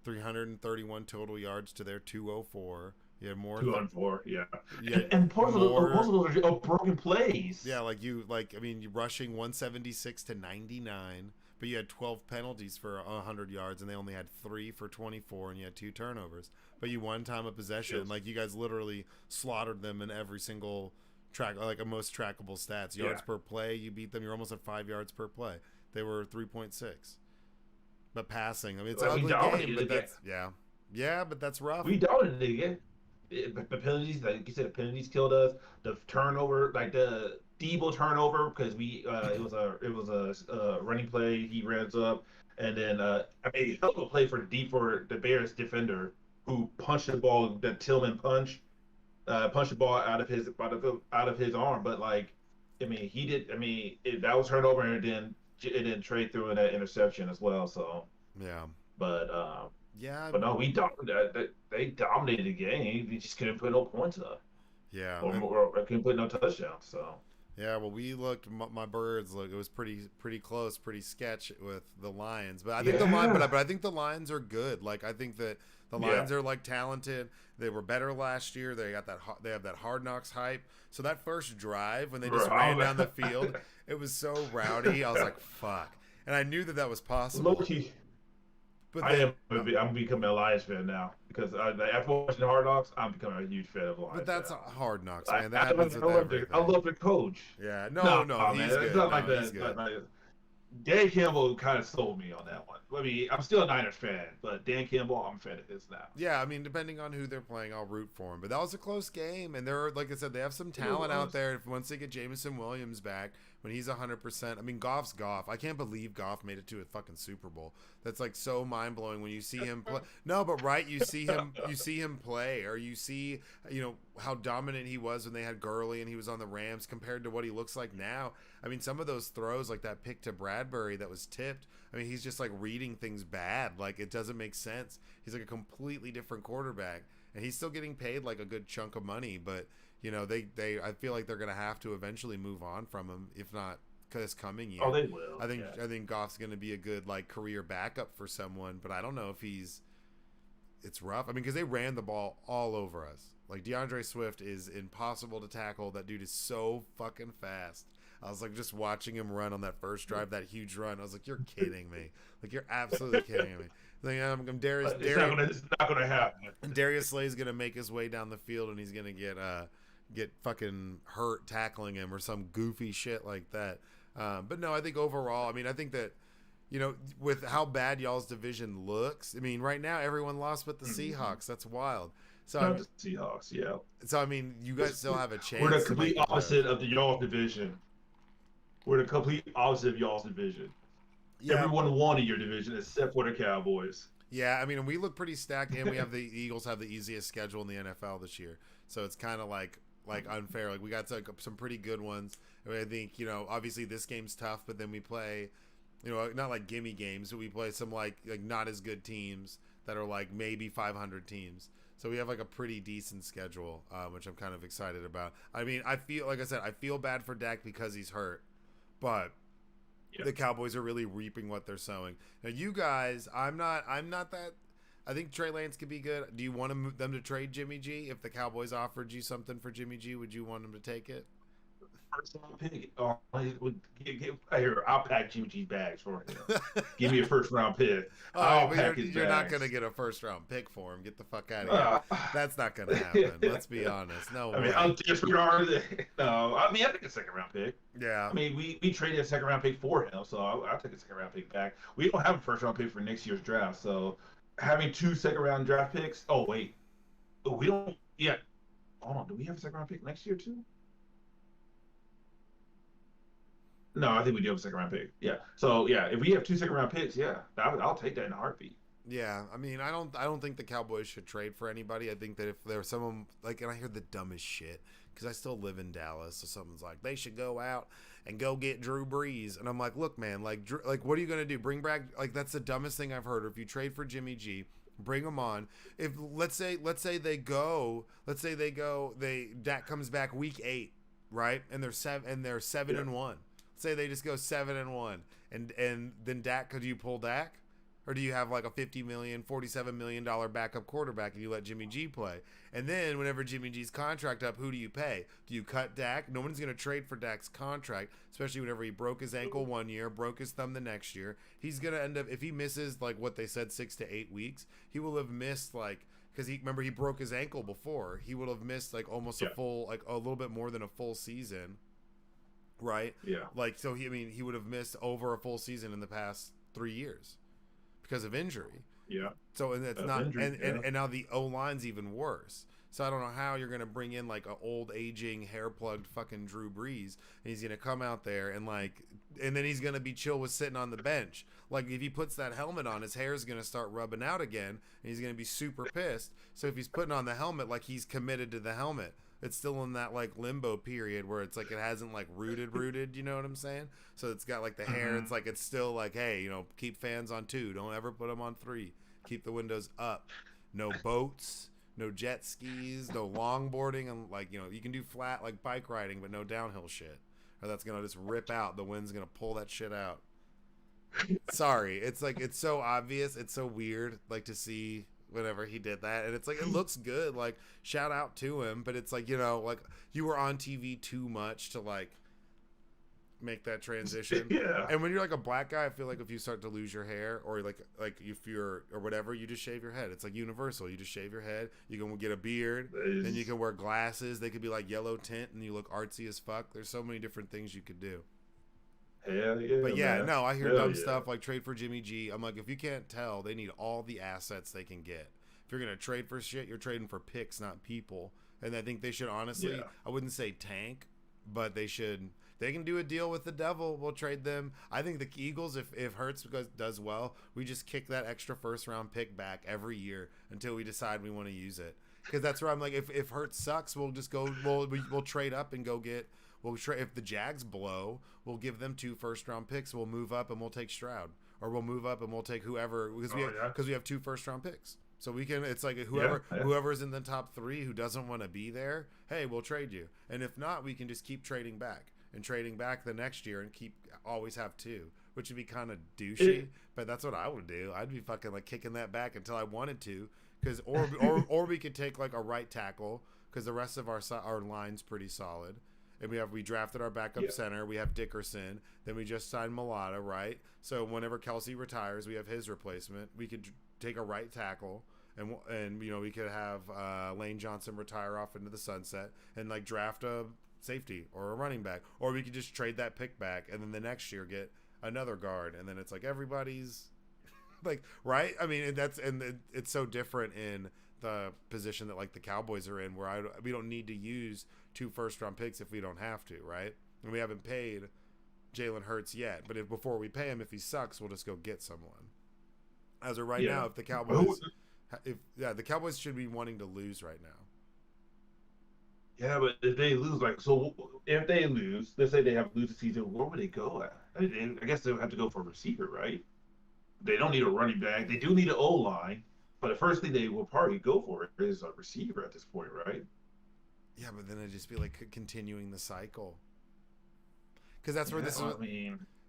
331 total yards to their 204. You had more. 2-on-4, yeah. Yeah, And most of more- those are broken plays. Yeah, you rushing 176 to 99, but you had 12 penalties for 100 yards, and they only had 3 for 24, and you had 2 turnovers. But you won time of possession. Yes. Like you guys literally slaughtered them in every single track, like a most trackable stats. Yards per play, you beat them. You're almost at 5 yards per play. They were 3.6. But passing, I mean, it's an ugly game. But that's, yeah, but that's rough. We dominated the game. The penalties, like you said, the penalties killed us. The turnover, like the Debo turnover, because it was a running play. He runs up, and then hell of a play for the Bears defender who punched the ball. That Tillman punched the ball out of his arm. But like, I mean, he did. I mean, that was turnover, and then Trey threw in that interception as well. So yeah, but yeah, but no, they dominated the game. We just couldn't put no points up. yeah. Or couldn't put no touchdowns. So Yeah, well, we looked. My birds look. It was pretty close, pretty sketch with the Lions. But I think but I think the Lions are good. Like I think that the Lions are like talented. They were better last year. They got that. They have that Hard Knocks hype. So that first drive when they just ran down the field, it was so rowdy. I was like, fuck. And I knew that was possible. Low-key. But I then, am. I'm becoming a Lions fan now because after watching Hard Knocks, I'm becoming a huge fan of the but Lions that's now. Hard Knocks, I, man. That I, happens love, with I love the I everything. love the coach. Yeah, No, no, man, he's it's good. not like No, he's that. good. Dan Campbell kind of sold me on that one. I mean, I'm still a Niners fan, but Dan Campbell, I'm a fan of his now. Yeah, I mean, depending on who they're playing, I'll root for him. But that was a close game, and they're like I said, they have some talent out there. If once they get Jameson Williams back, when he's 100%, I mean, Goff's Goff. I can't believe Goff made it to a fucking Super Bowl. That's like so mind blowing when you see him play. No, but right, you see him play, or you see, how dominant he was when they had Gurley and he was on the Rams compared to what he looks like now. I mean, some of those throws, like that pick to Bradbury that was tipped. I mean, he's just like reading things bad. Like it doesn't make sense. He's like a completely different quarterback, and he's still getting paid like a good chunk of money. But I feel like they're gonna have to eventually move on from him, if not this coming year. Oh, they will. I think Goff's gonna be a good like career backup for someone, but I don't know if it's rough. I mean, because they ran the ball all over us. Like DeAndre Swift is impossible to tackle. That dude is so fucking fast. I was like just watching him run on that first drive, that huge run. I was like, you're kidding me. Like you're absolutely kidding me. Like, I'm Darius. It's not gonna happen. And Darius Slay's gonna make his way down the field, and he's gonna get fucking hurt tackling him or some goofy shit like that. But no, I think overall, I mean, I think that with how bad y'all's division looks, I mean, right now everyone lost but the Seahawks. That's wild. So the Seahawks, yeah. So I mean, you guys still have a chance. We're the complete opposite of the y'all division. We're the complete opposite of y'all's division. Yeah. Everyone won in your division except for the Cowboys. Yeah, I mean, we look pretty stacked, and we have the Eagles have the easiest schedule in the NFL this year. So it's kind of like unfair. Like we got some pretty good ones. I mean, I think obviously this game's tough, but then we play, not like gimme games, but we play some like not as good teams that are like maybe 500 teams. So we have like a pretty decent schedule, which I'm kind of excited about. I mean, I feel bad for Dak because he's hurt, but the Cowboys are really reaping what they're sowing. Now, you guys, I'm not that. I think Trey Lance could be good. Do you want them to trade Jimmy G? If the Cowboys offered you something for Jimmy G, would you want them to take it? First round pick. Here, I'll pack Jimmy G's bags for him. Give me a first round pick. You're not going to get a first round pick for him. Get the fuck out of here. That's not going to happen. Let's be honest. No way. I mean, I'll disregard it. No, I mean, I think a second round pick. Yeah. I mean, we traded a second round pick for him, so I'll take a second round pick back. We don't have a first round pick for next year's draft, so having 2 second round draft picks. Oh wait, we don't yet. Hold on, do we have a second round pick next year too? No, I think we do have a second round pick. Yeah. So yeah, if we have 2 second round picks, yeah, I'll take that in a heartbeat. Yeah, I mean, I don't think the Cowboys should trade for anybody. I think that if there's someone like, and I hear the dumbest shit because I still live in Dallas, so someone's like, they should go out and go get Drew Brees, and I'm like, look, man, like what are you gonna do? Bring back that's the dumbest thing I've heard. Or if you trade for Jimmy G, bring him on. If let's say Dak comes back week 8, right, and they're 7-1. Say they just go 7-1, and then Dak, could you pull Dak, or do you have like a $47 million backup quarterback and you let Jimmy G play? And then whenever Jimmy G's contract up, who do you pay? Do you cut Dak? No one's going to trade for Dak's contract, especially whenever he broke his ankle one year, broke his thumb the next year. He's going to end up, if he misses like what they said 6 to 8 weeks, he will have missed because he broke his ankle before. He would have missed like almost a full, like a little bit more than a full season. Right? Yeah. Like, so he would have missed over a full season in the past 3 years because of injury. Yeah. So, and it's not, injury, and now the O-line's even worse. So I don't know how you're going to bring in like an old aging hair plugged fucking Drew Brees, and he's going to come out there and then he's going to be chill with sitting on the bench. Like if he puts that helmet on, his hair is going to start rubbing out again, and he's going to be super pissed. So if he's putting on the helmet, like he's committed to the helmet. It's still in that like limbo period where it's like it hasn't like rooted, you know what I'm saying? So it's got like the hair, it's like it's still like, hey, keep fans on 2, don't ever put them on 3, keep the windows up, no boats, no jet skis, no longboarding, and like you can do flat like bike riding, but no downhill shit, or that's gonna just rip out. The wind's gonna pull that shit out. Sorry, it's like it's so obvious, it's so weird, like to see. Whenever he did that, and it's like it looks good, like shout out to him, but it's like like you were on TV too much to like make that transition. Yeah. And when you're like a black guy, I feel like if you start to lose your hair or like if you're or whatever, you just shave your head. It's like universal. You just shave your head. You can get a beard. Then you can wear glasses. They could be like yellow tint and you look artsy as fuck. There's so many different things you could do. Hell yeah. But yeah, man. no, I hear Hell dumb yeah. stuff like trade for Jimmy G. I'm like, if you can't tell, they need all the assets they can get. If you're gonna trade for shit, you're trading for picks, not people. And I think they should honestly, Yeah. I wouldn't say tank, but they should. They can do a deal with the devil. We'll trade them. I think the Eagles, if Hurts does well, we just kick that extra first round pick back every year until we decide we want to use it. Because that's where I'm like, if Hurts sucks, we'll just go. We'll trade up and go get. If the Jags blow, we'll give them 2 first round picks. We'll move up and we'll take Stroud, or we'll move up and we'll take whoever because we have 2 first round picks. So we can. It's like whoever's in the top 3 who doesn't want to be there. Hey, we'll trade you. And if not, we can just keep trading back and trading back the next year and always have 2, which would be kind of douchey. But that's what I would do. I'd be fucking like kicking that back until I wanted to. Because or we could take like a right tackle because the rest of our line's pretty solid. And we drafted our backup center. We have Dickerson. Then we just signed Mulata, right? So whenever Kelsey retires, we have his replacement. We could take a right tackle, and you know we could have Lane Johnson retire off into the sunset, and like draft a safety or a running back, or we could just trade that pick back, and then the next year get another guard, and then it's like everybody's like right. I mean, it's so different in the position that like the Cowboys are in, where we don't need to use 2 first round picks if we don't have to, right? And we haven't paid Jalen Hurts yet, but before we pay him, if he sucks, we'll just go get someone. As of right now, if the Cowboys, the Cowboys should be wanting to lose right now. Yeah, but if they lose, if they lose, let's say they have to lose the season, where would they go at? I guess they would have to go for a receiver, right? They don't need a running back. They do need an O-line. But the first thing they will probably go for is a receiver at this point, right? Yeah, but then it'd just be like continuing the cycle. Because that's where this is.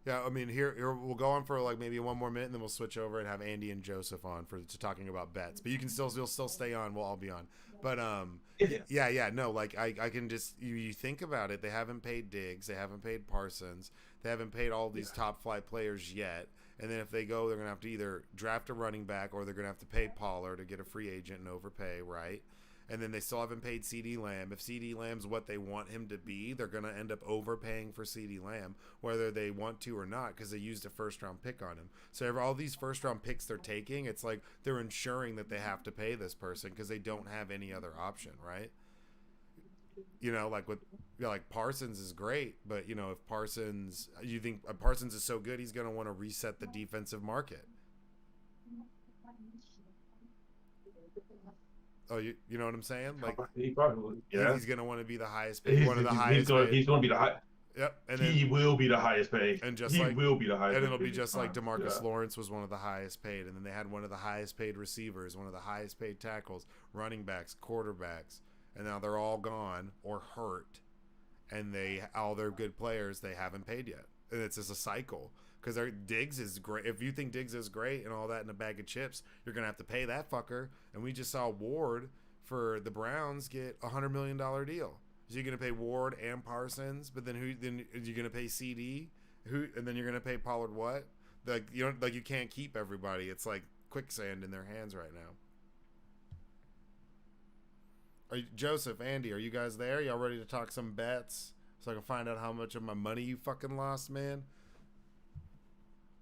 Yeah, I mean, here we'll go on for like maybe 1 more minute, and then we'll switch over and have Andy and Joseph on to talking about bets. But you'll still stay on. We'll all be on. But no, like I can just you think about it. They haven't paid Diggs. They haven't paid Parsons. They haven't paid all these top flight players yet. And then if they go, they're gonna have to either draft a running back or they're gonna have to pay Pollard to get a free agent and overpay, right? And then they still haven't paid CeeDee Lamb. If CeeDee Lamb's what they want him to be, they're going to end up overpaying for CeeDee Lamb, whether they want to or not, because they used a first-round pick on him. So all these first-round picks they're taking, it's like they're ensuring that they have to pay this person because they don't have any other option, right? You know, like Parsons is great, but, you know, if you think Parsons is so good, he's going to want to reset the defensive market. Oh, you know what I'm saying? Like he probably would. Yeah, he's gonna want to be the highest paid, one of the highest. He's going to be the high. Yep, and he will be the highest paid. And just he will be the highest. And it'll be just like DeMarcus Lawrence was one of the highest paid, and then they had one of the highest paid receivers, one of the highest paid tackles, running backs, quarterbacks, and now they're all gone or hurt, and all their good players they haven't paid yet, and it's just a cycle. Because Diggs is great. If you think Diggs is great and all that in a bag of chips, you're going to have to pay that fucker. And we just saw Ward for the Browns get a $100 million deal. So you're going to pay Ward and Parsons, but then are you going to pay CD? And then you're going to pay Pollard what? You can't keep everybody. It's like quicksand in their hands right now. Joseph, Andy, are you guys there? Y'all ready to talk some bets so I can find out how much of my money you fucking lost, man?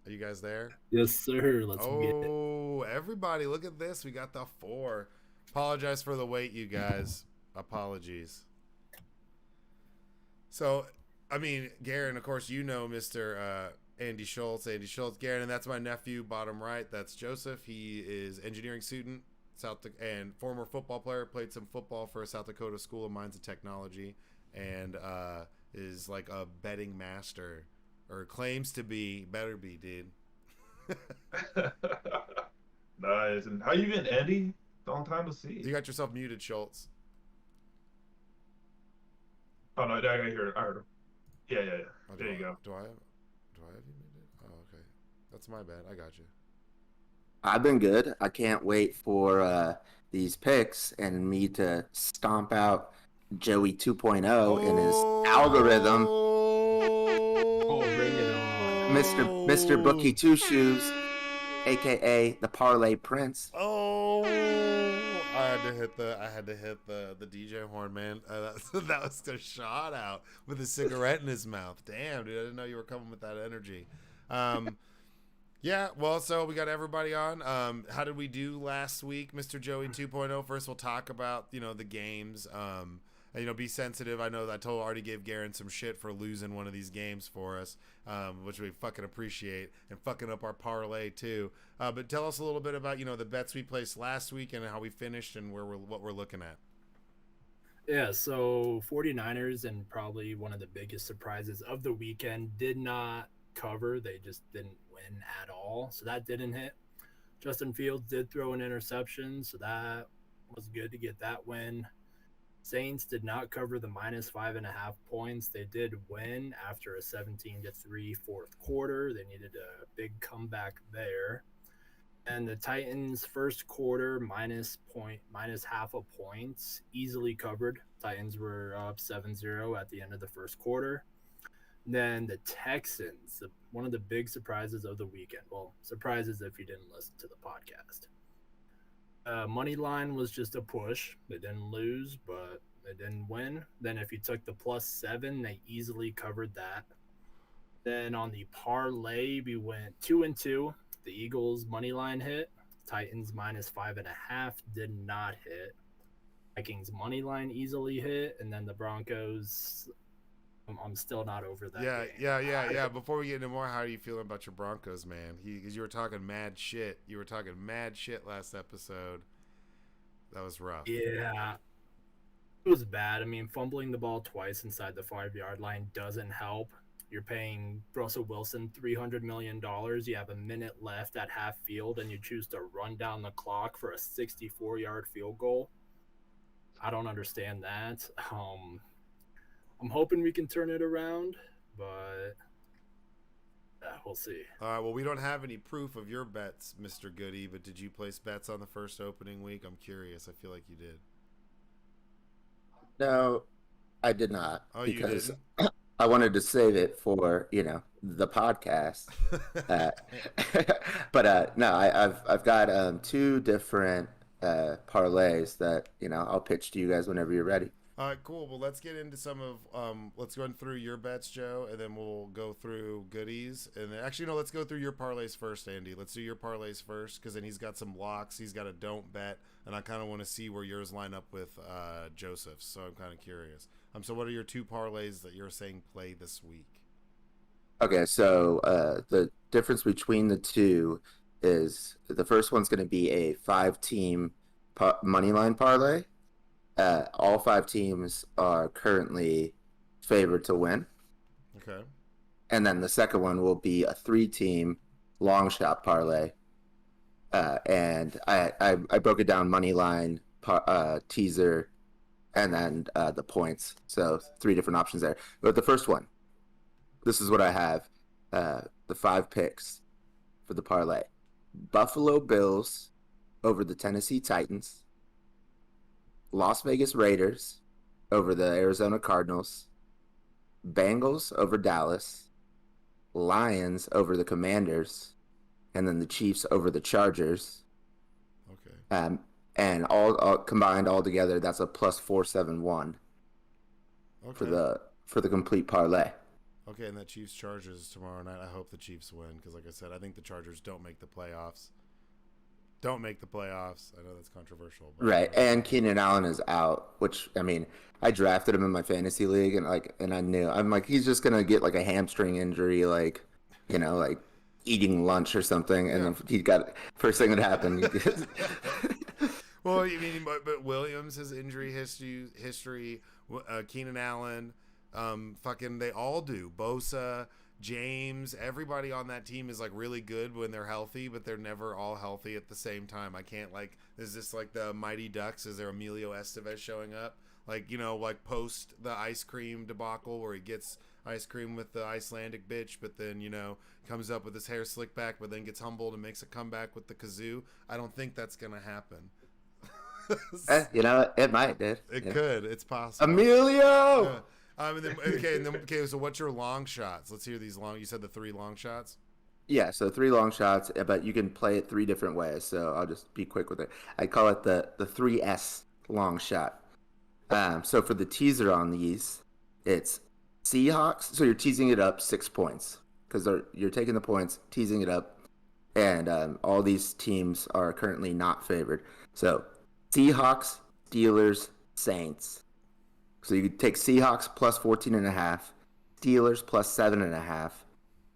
Are you guys there? Yes, sir. Let's get it. Oh, everybody, look at this. We got the 4. Apologize for the wait, you guys. Apologies. So, I mean, Garen, of course, you know Mr. Andy Schultz. Garen, and that's my nephew, bottom right. That's Joseph. He is engineering student, and former football player. Played some football for South Dakota School of Mines and Technology, and is like a betting master. Or claims to be, better be, dude. Nice. And how you been, Andy? Long time to see. You got yourself muted, Schultz. Oh no, I heard him. Yeah. Oh, there you go. Do I have you muted? Oh, okay. That's my bad. I got you. I've been good. I can't wait for these picks and me to stomp out Joey 2.0 in his algorithm. Mr. Bookie Two Shoes, aka the Parlay Prince. Oh, I had to hit the DJ horn, man. That was a shot out with a cigarette in his mouth. Damn, dude, I didn't know you were coming with that energy. Yeah, well, so we got everybody on. How did we do last week, Mr. Joey 2.0? First, we'll talk about, the games. And, be sensitive. I know that I already gave Garen some shit for losing one of these games for us, which we fucking appreciate, and fucking up our parlay, too. But tell us a little bit about, the bets we placed last week and how we finished and what we're looking at. Yeah, so 49ers, and probably one of the biggest surprises of the weekend, did not cover. They just didn't win at all, so that didn't hit. Justin Fields did throw an interception, so that was good to get that win. Saints did not cover the -5.5 points. They did win after a 17-3 fourth quarter. They needed a big comeback there. And the Titans first quarter minus half a point, easily covered. Titans were up 7-0 at the end of the first quarter. Then the Texans, one of the big surprises of the weekend. Well, surprises if you didn't listen to the podcast. Money line was just a push. They didn't lose, but they didn't win. Then if you took the +7, they easily covered that. Then on the parlay, we went 2-2. The Eagles money line hit. Titans -5.5 did not hit. Vikings money line easily hit, and then the Broncos. I'm still not over that. Yeah. Before we get into more, how are you feeling about your Broncos, man? Because you were talking mad shit. You were talking mad shit last episode. That was rough. Yeah, it was bad. I mean, fumbling the ball twice inside the 5-yard line doesn't help. You're paying Russell Wilson $300 million. You have a minute left at half field, and you choose to run down the clock for a 64-yard field goal. I don't understand that. I'm hoping we can turn it around, but we'll see. All right, well, we don't have any proof of your bets, Mr. Goody, but did you place bets on the first opening week? I'm curious. I feel like you did. No, I did not. Oh, because you didn't? I wanted to save it for, the podcast. But no, I've got two different parlays that, I'll pitch to you guys whenever you're ready. All right, cool. Well, let's get into some of let's go through your bets, Joe, and then we'll go through goodies. And then, actually, no, let's go through your parlays first, Andy. Let's do your parlays first, because then he's got some locks. He's got a don't bet, and I kind of want to see where yours line up with Joseph's. So I'm kind of curious. So what are your two parlays that you're saying play this week? Okay, so the difference between the two is the first one's going to be a 5-team money line parlay. All 5 teams are currently favored to win. Okay. And then the second one will be a 3-team long shot parlay. And I broke it down money line, teaser, and then the points. So 3 different options there. But the first one, this is what I have. The 5 picks for the parlay. Buffalo Bills over the Tennessee Titans. Las Vegas Raiders over the Arizona Cardinals. Bengals over Dallas. Lions over the Commanders. And then the Chiefs over the Chargers. Okay. And all combined all together, that's a +471 Okay. for the complete parlay. Okay, and that Chiefs Chargers tomorrow night. I hope the Chiefs win, because like I said, I think the Chargers don't make the playoffs. I know that's controversial. But Right, and Keenan Allen is out, which, I mean, I drafted him in my fantasy league, and I knew, I'm like, he's just gonna get like a hamstring injury, like eating lunch or something, and then he got first thing that happened. Well, I mean, but Williams, his injury history, Keenan Allen, fucking, they all do. Bosa, James, everybody on that team is like really good when they're healthy, but they're never all healthy at the same time. I can't there's this like the Mighty Ducks. Is there Emilio Estevez showing up? Like post the ice cream debacle where he gets ice cream with the Icelandic bitch, but then, comes up with his hair slicked back, but then gets humbled and makes a comeback with the kazoo. I don't think that's going to happen. It might, dude. It could. It's possible. Emilio! Okay. So what's your long shots? Let's hear these long. You said the 3 long shots. Yeah, so 3 long shots, but you can play it 3 different ways. So I'll just be quick with it. I call it the 3S long shot. So for the teaser on these, it's Seahawks. So you're teasing it up 6 points because you're taking the points, teasing it up, and all these teams are currently not favored. So Seahawks, Steelers, Saints. So you could take Seahawks plus 14.5, Steelers plus 7.5,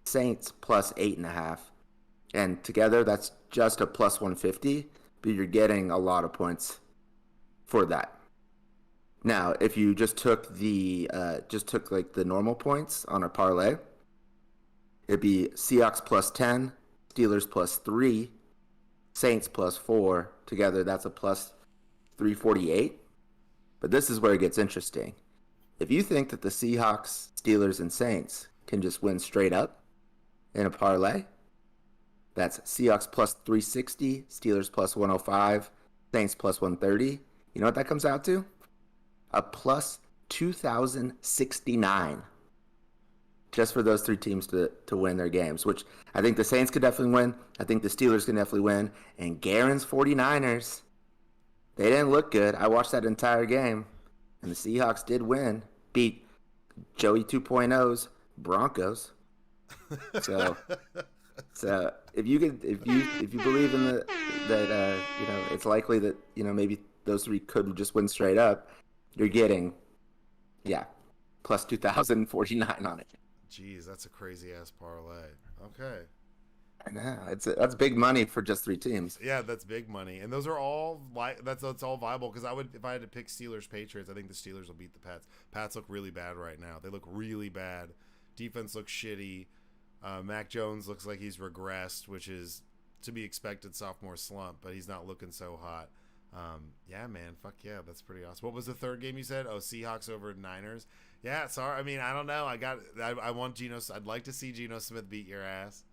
Saints plus 8.5, and together that's just a plus 150. But you're getting a lot of points for that. Now, if you just took like the normal points on a parlay, it'd be Seahawks plus 10, Steelers plus 3, Saints plus 4. Together, that's a plus 348. But this is where it gets interesting. If you think that the Seahawks, Steelers, and Saints can just win straight up in a parlay, that's Seahawks plus 360, Steelers plus 105, Saints plus 130. You know what that comes out to? A plus 2,069 just for those 3 teams to win their games, which I think the Saints could definitely win. I think the Steelers can definitely win. And Garen's 49ers, they didn't look good. I watched that entire game, and the Seahawks did win, beat Joey 2.0's Broncos. So if you believe in that it's likely that maybe those 3 could just win straight up, you're getting plus 2,049 on it. Jeez, that's a crazy ass parlay. Okay. I know that's big money for just 3 teams. Yeah, that's big money, and those are all that's all viable. Because if I had to pick Steelers Patriots, I think the Steelers will beat the Pats. Pats look really bad right now. They look really bad. Defense looks shitty. Mac Jones looks like he's regressed, which is to be expected sophomore slump, but he's not looking so hot. Yeah, man, fuck yeah, that's pretty awesome. What was the third game you said? Oh, Seahawks over Niners. Yeah, sorry. I mean, I don't know. I want Geno. I'd like to see Geno Smith beat your ass.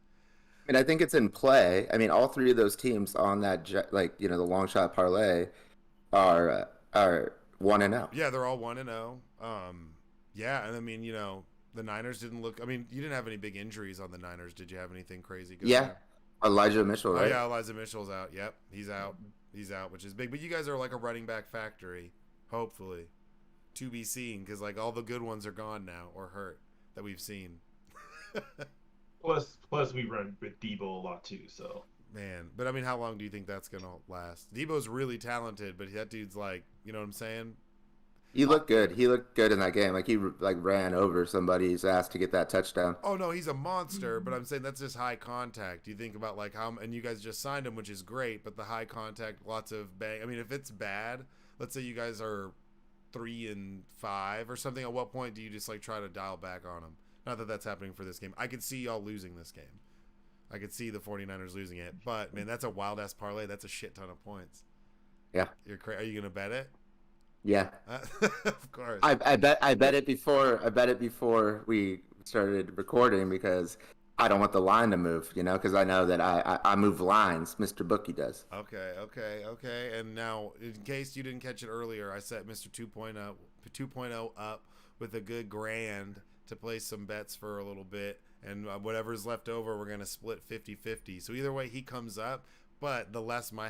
I mean, I think it's in play. I mean, all 3 of those teams on that, the long shot parlay are 1-0. Oh. Yeah, they're all 1-0. Yeah, and I mean, the Niners didn't look. I mean, you didn't have any big injuries on the Niners. Did you have anything crazy? Yeah, Elijah Mitchell, right? Oh yeah, Elijah Mitchell's out. Yep, he's out. He's out, which is big. But you guys are like a running back factory, hopefully. To be seen, because like all the good ones are gone now or hurt that we've seen. Plus we run with Debo a lot too. So man, but I mean, how long do you think that's gonna last? Debo's really talented, but that dude's like, you know what I'm saying? He looked good. He looked good in that game. Like he ran over somebody's ass to get that touchdown. Oh no, he's a monster. But I'm saying that's just high contact. You think about like how, and you guys just signed him, which is great. But the high contact, lots of bang. I mean, if it's bad, let's say you guys are 3-5 or something. At what point do you just like try to dial back on them? Not that that's happening for this game. I could see y'all losing this game. I could see the 49ers losing it. But man, that's a wild ass parlay. That's a shit ton of points. Yeah. Are you gonna bet it? Yeah. Of course. I bet it before we started recording because I don't want the line to move, because I know that I move lines. Mr. Bookie does. Okay. And now, in case you didn't catch it earlier, I set Mr. 2.0 up with a good grand to place some bets for a little bit, and whatever's left over, we're gonna split 50-50. So either way, he comes up, but the less my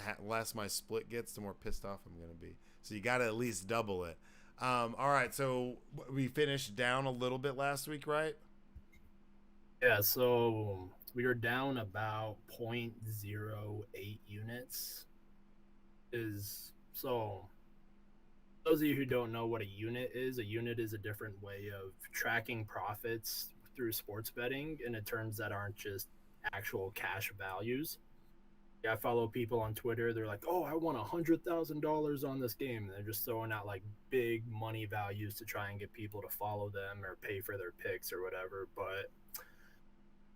split gets, the more pissed off I'm gonna be. So you got to at least double it. All right, so we finished down a little bit last week, right? Yeah, so we were down about 0.08 units. So those of you who don't know what a unit is a different way of tracking profits through sports betting in terms that aren't just actual cash values. I follow people on Twitter. They're like, "Oh, I won $100,000 on this game." And they're just throwing out like big money values to try and get people to follow them or pay for their picks or whatever. But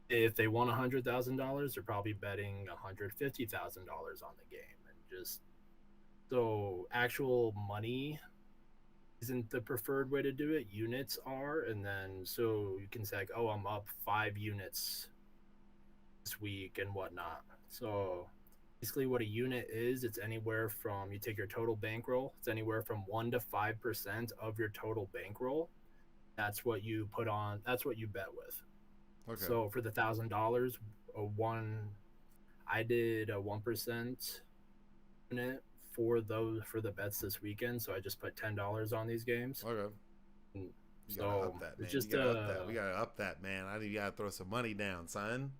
if they won $100,000, they're probably betting $150,000 on the game, and just so actual money isn't the preferred way to do it. Units are, and then so you can say, like, "Oh, I'm up 5 units this week and whatnot." So basically what a unit is, it's anywhere from, you take your total bankroll, it's anywhere from 1 to 5% of your total bankroll. That's what you put on. That's what you bet with. Okay. So for the $1,000, I did a 1% in it for the bets this weekend. So I just put $10 on these games. Okay. And You so gotta up that, man. it's just You gotta up that. We gotta up that, man. You gotta throw some money down, son.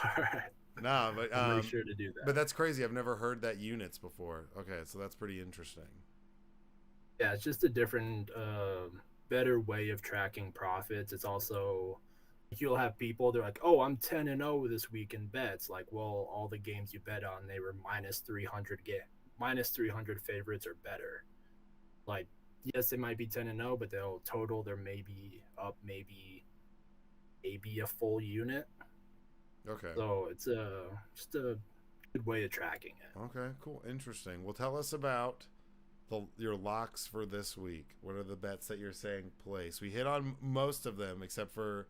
all right. Nah, but I'll make sure to do that. But that's crazy. I've never heard that units before. Okay, so that's pretty interesting. Yeah, it's just a different, better way of tracking profits. It's also you'll have people they're like, "Oh, I'm 10-0 this week in bets." Like, well, all the games you bet on they were minus 300 favorites or better. Like, yes, they might be 10-0, but they'll total they're maybe up maybe a full unit. Okay. So it's just a good way of tracking it. Okay, cool. Interesting. Well, tell us about your locks for this week. What are the bets that you're saying place? We hit on most of them except for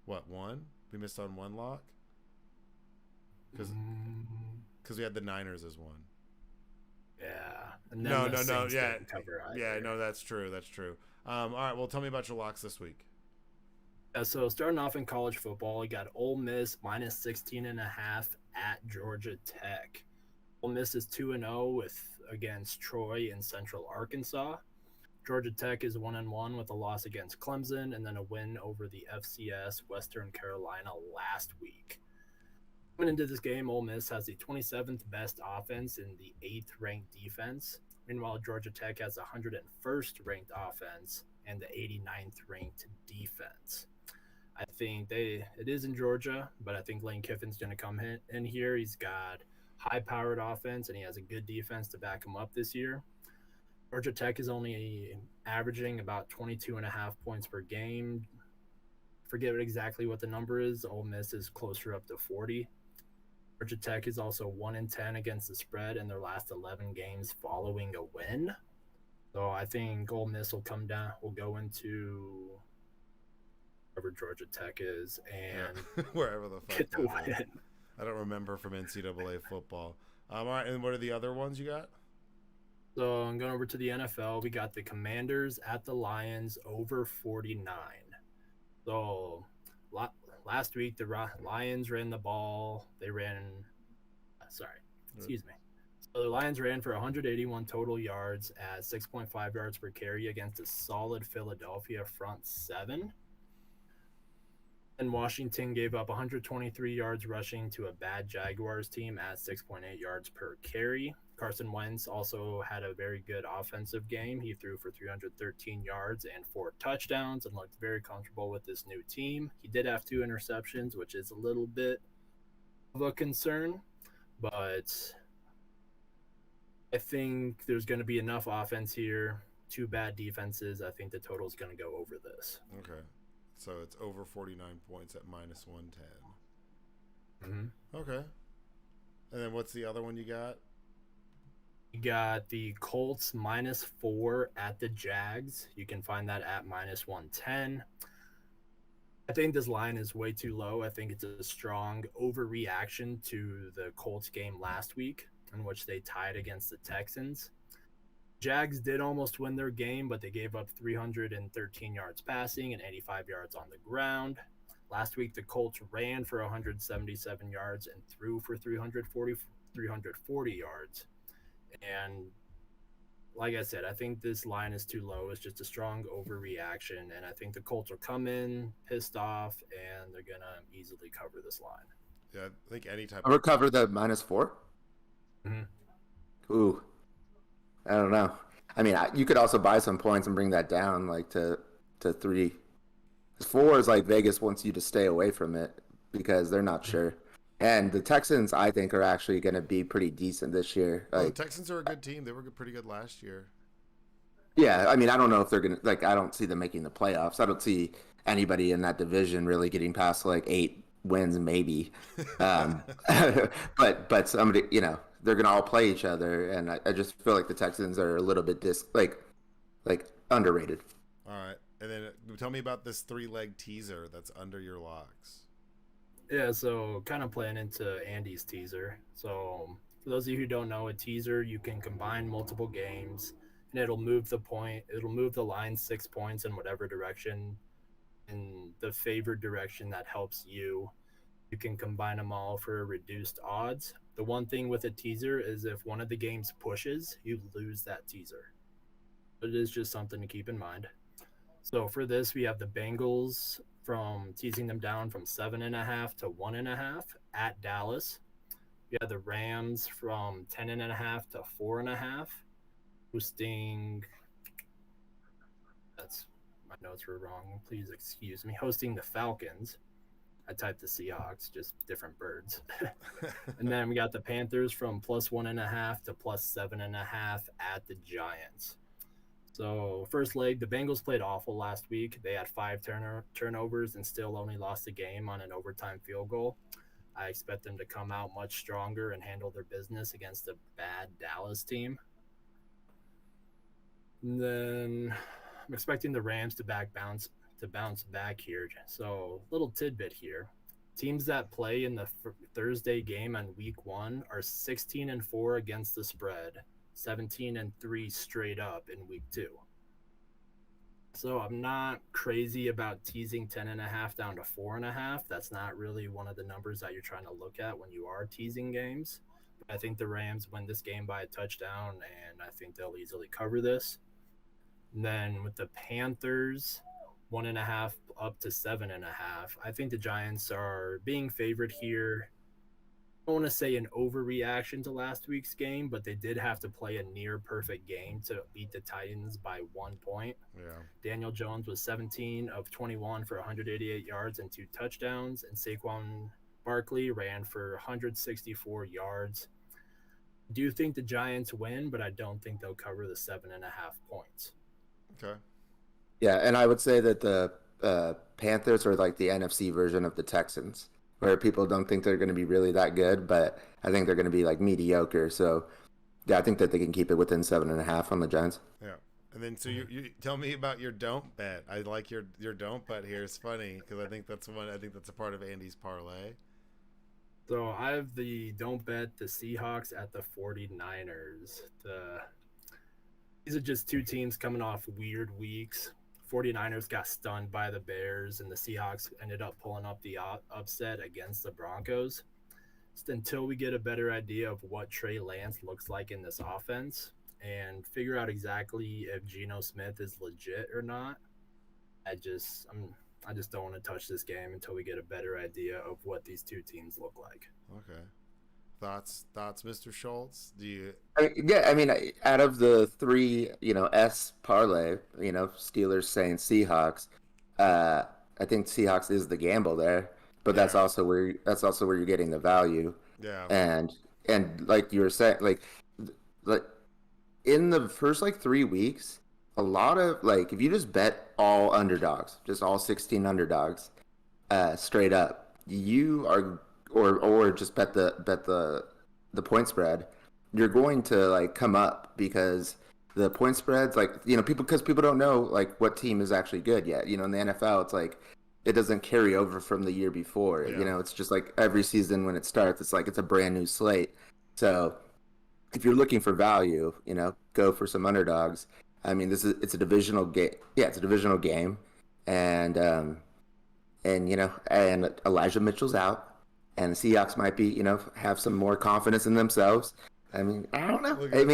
one? We missed on one lock? Because we had the Niners as one. Yeah. And then No. Yeah. Yeah, no, that's true. That's true. All right, well, tell me about your locks this week. So starting off in college football, we got Ole Miss minus 16.5 at Georgia Tech. Ole Miss is 2-0 against Troy in Central Arkansas. Georgia Tech is 1-1 with a loss against Clemson and then a win over the FCS Western Carolina last week. Coming into this game, Ole Miss has the 27th best offense and the 8th ranked defense. Meanwhile, Georgia Tech has the 101st ranked offense and the 89th ranked defense. I think it is in Georgia, but I think Lane Kiffin's going to come in here. He's got high-powered offense, and he has a good defense to back him up this year. Georgia Tech is only averaging about 22.5 points per game. Forget exactly what the number is. Ole Miss is closer up to 40. Georgia Tech is also 1-10 against the spread in their last 11 games following a win. So I think Ole Miss will go into wherever Georgia Tech is and wherever the fuck get the win. I don't remember from NCAA football. All right, and what are the other ones you got? So I'm going over to the NFL. We got the Commanders at the Lions over 49. So last week the Lions ran the ball. Excuse me. So the Lions ran for 181 total yards at 6.5 yards per carry against a solid Philadelphia front seven. And Washington gave up 123 yards rushing to a bad Jaguars team at 6.8 yards per carry. Carson Wentz also had a very good offensive game. He threw for 313 yards and 4 touchdowns and looked very comfortable with this new team. He did have 2 interceptions, which is a little bit of a concern, but I think there's going to be enough offense here. 2 bad defenses. I think the total is going to go over this. Okay. So it's over 49 points at minus 110. Mm-hmm. Okay. And then what's the other one you got? You got the Colts -4 at the Jags. You can find that at minus 110. I think this line is way too low. I think it's a strong overreaction to the Colts game last week in which they tied against the Texans. Jags did almost win their game, but they gave up 313 yards passing and 85 yards on the ground. Last week, the Colts ran for 177 yards and threw for 340 yards. And like I said, I think this line is too low. It's just a strong overreaction, and I think the Colts will come in pissed off, and they're going to easily cover this line. Yeah, I think any type Or cover the -4? Mm-hmm. Ooh. I don't know. I mean, you could also buy some points and bring that down like to 3. 4 is like Vegas wants you to stay away from it because they're not sure. And the Texans, I think, are actually going to be pretty decent this year. the Texans are a good team. They were pretty good last year. Yeah, I mean, I don't know if they're going to, I don't see them making the playoffs. I don't see anybody in that division really getting past 8 wins, maybe. But somebody, they're going to all play each other. And I just feel like the Texans are a little bit underrated. All right. And then tell me about this 3-leg teaser that's under your locks. Yeah, so kind of playing into Andy's teaser. So for those of you who don't know, a teaser, you can combine multiple games and it'll move the line 6 points in whatever direction, in the favored direction that helps you. You can combine them all for reduced odds. The one thing with a teaser is if one of the games pushes, you lose that teaser. It is just something to keep in mind. So for this, we have the Bengals from teasing them down from 7.5 to 1.5 at Dallas. We have the Rams from 10.5 to 4.5, hosting. That's my notes were wrong. Please excuse me. Hosting the Falcons. I typed the Seahawks, just different birds. And then we got the Panthers from +1.5 to +7.5 at the Giants. So first leg, the Bengals played awful last week. They had 5 turnovers and still only lost the game on an overtime field goal. I expect them to come out much stronger and handle their business against a bad Dallas team. And then I'm expecting the Rams to bounce back here. So little tidbit here. Teams that play in the Thursday game on week 1 are 16-4 against the spread, 17-3 straight up in week 2. So I'm not crazy about teasing 10.5 down to 4.5. That's not really one of the numbers that you're trying to look at when you are teasing games. But I think the Rams win this game by a touchdown, and I think they'll easily cover this. And then with the Panthers, 1.5 up to 7.5. I think the Giants are being favored here. I don't want to say an overreaction to last week's game, but they did have to play a near perfect game to beat the Titans by 1 point. Yeah. Daniel Jones was 17 of 21 for 188 yards and 2 touchdowns, and Saquon Barkley ran for 164 yards. I do think the Giants win, but I don't think they'll cover the 7.5 points. Okay. Yeah, and I would say that the Panthers are like the NFC version of the Texans, where people don't think they're going to be really that good, but I think they're going to be like mediocre. So, yeah, I think that they can keep it within 7.5 on the Giants. Yeah. And then, so you tell me about your don't bet. I like your don't bet here. It's funny because I think that's a part of Andy's parlay. So I have the don't bet the Seahawks at the 49ers. These are just two teams coming off weird weeks. 49ers got stunned by the Bears, and the Seahawks ended up pulling up the upset against the Broncos. Just until we get a better idea of what Trey Lance looks like in this offense and figure out exactly if Geno Smith is legit or not, I just don't want to touch this game until we get a better idea of what these two teams look like. Okay. Thoughts, Mr. Schultz? Do you? I mean, out of the 3, S parlay, Steelers, Saints, Seahawks, I think Seahawks is the gamble there, but that's also where you're getting the value. Yeah. And like you were saying, like in the first 3 weeks, a lot of if you just bet all underdogs, just all 16 underdogs, straight up, you are. Or just bet the point spread, you're going to come up because the point spreads people don't know what team is actually good yet. In the NFL, it's it doesn't carry over from the year before. Yeah. It's just every season when it starts, it's a brand new slate. So if you're looking for value, go for some underdogs. I mean, it's a divisional game. Yeah, it's a divisional game, and Elijah Mitchell's out. And the Seahawks might be, have some more confidence in themselves. I mean, I don't know. You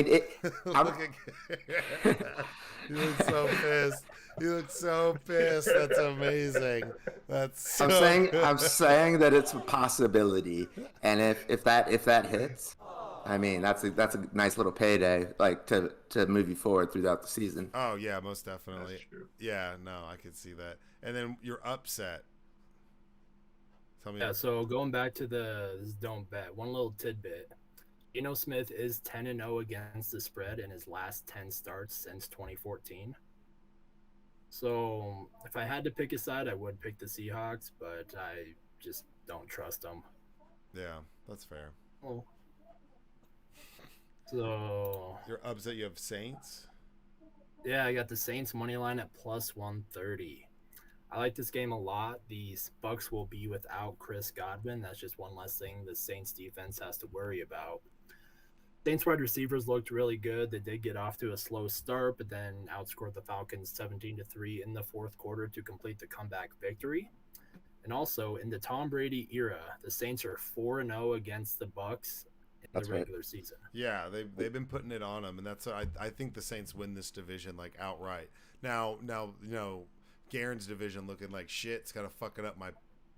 look so pissed. You look so pissed. That's amazing. I'm saying that it's a possibility, and if that hits, I mean, that's a nice little payday, to move you forward throughout the season. Oh yeah, most definitely. That's true. Yeah, no, I could see that. And then you're upset. Tell me. Yeah, so going back to this don't bet, one little tidbit. Geno Smith is 10-0 against the spread in his last 10 starts since 2014. So if I had to pick a side, I would pick the Seahawks, but I just don't trust them. Yeah, that's fair. Oh. So You're upset you have Saints? yeah, I got the Saints money line at +130. I like this game a lot. The Bucs will be without Chris Godwin. That's just one less thing the Saints defense has to worry about. Saints wide receivers looked really good. They did get off to a slow start, but then outscored the Falcons 17-3 in the fourth quarter to complete the comeback victory. And also in the Tom Brady era, the Saints are 4-0 against the Bucks in the That's right. regular season. Yeah, they've been putting it on them, and that's I think the Saints win this division like outright. Now Garen's division looking like shit. It's kind of fucking up my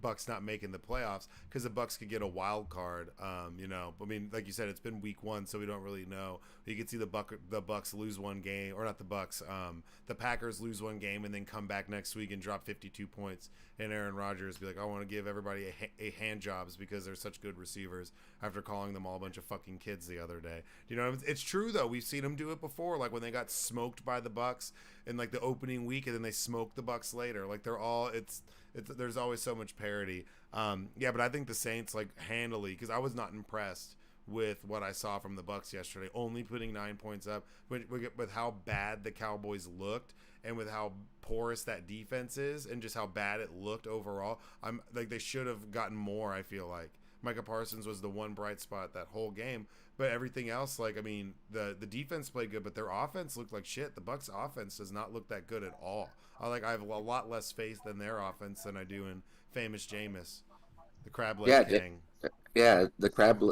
Bucks not making the playoffs because the Bucks could get a wild card. I mean, like you said, it's been week 1, so we don't really know. You could see the Bucks lose one game, or not the Bucks. The Packers lose one game and then come back next week and drop 52 points, and Aaron Rodgers be like, I want to give everybody a hand jobs because they're such good receivers after calling them all a bunch of fucking kids the other day. You know, it's true though. We've seen them do it before, like when they got smoked by the Bucks in like the opening week, and then they smoked the Bucks later. Like they're all there's always so much parity. But I think the Saints like handily, because I was not impressed with what I saw from the Bucks yesterday, only putting 9 points up with how bad the Cowboys looked and with how porous that defense is and just how bad it looked overall. I'm like, they should have gotten more. I feel like Micah Parsons was the one bright spot that whole game, but everything else, like, I mean, the defense played good, but their offense looked like shit. The Bucks offense does not look that good at all. I have a lot less faith in their offense than I do in famous Jameis, the crab leg king. Yeah, the crab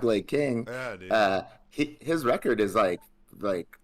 leg king. Yeah, dude. His record is like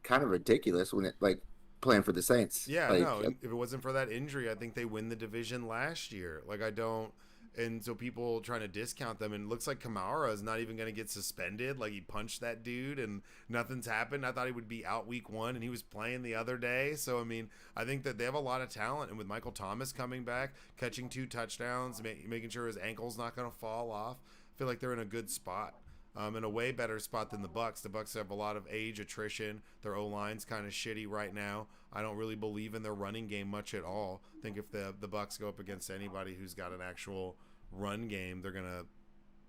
kind of ridiculous when it like playing for the Saints. Yeah, like, no. If it wasn't for that injury, I think they win the division last year. Like, I don't. And so people trying to discount them, and it looks like Kamara is not even going to get suspended. Like, he punched that dude and nothing's happened. I thought he would be out week 1, and he was playing the other day. So, I mean, I think that they have a lot of talent. And with Michael Thomas coming back, catching 2 touchdowns, making sure his ankle's not going to fall off, I feel like they're in a good spot. In a way better spot than the Bucks. The Bucks have a lot of age attrition. Their O-line's kind of shitty right now. I don't really believe in their running game much at all. I think if the Bucks go up against anybody who's got an actual run game, they're gonna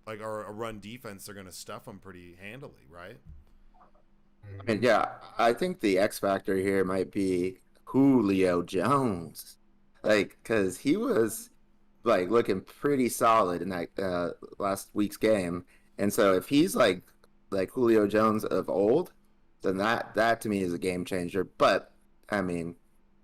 or a run defense, they're gonna stuff them pretty handily, right? I mean, yeah, I think the X factor here might be Julio Jones, like because he was like looking pretty solid in that last week's game. And so if he's like Julio Jones of old, then that to me is a game changer. But I mean,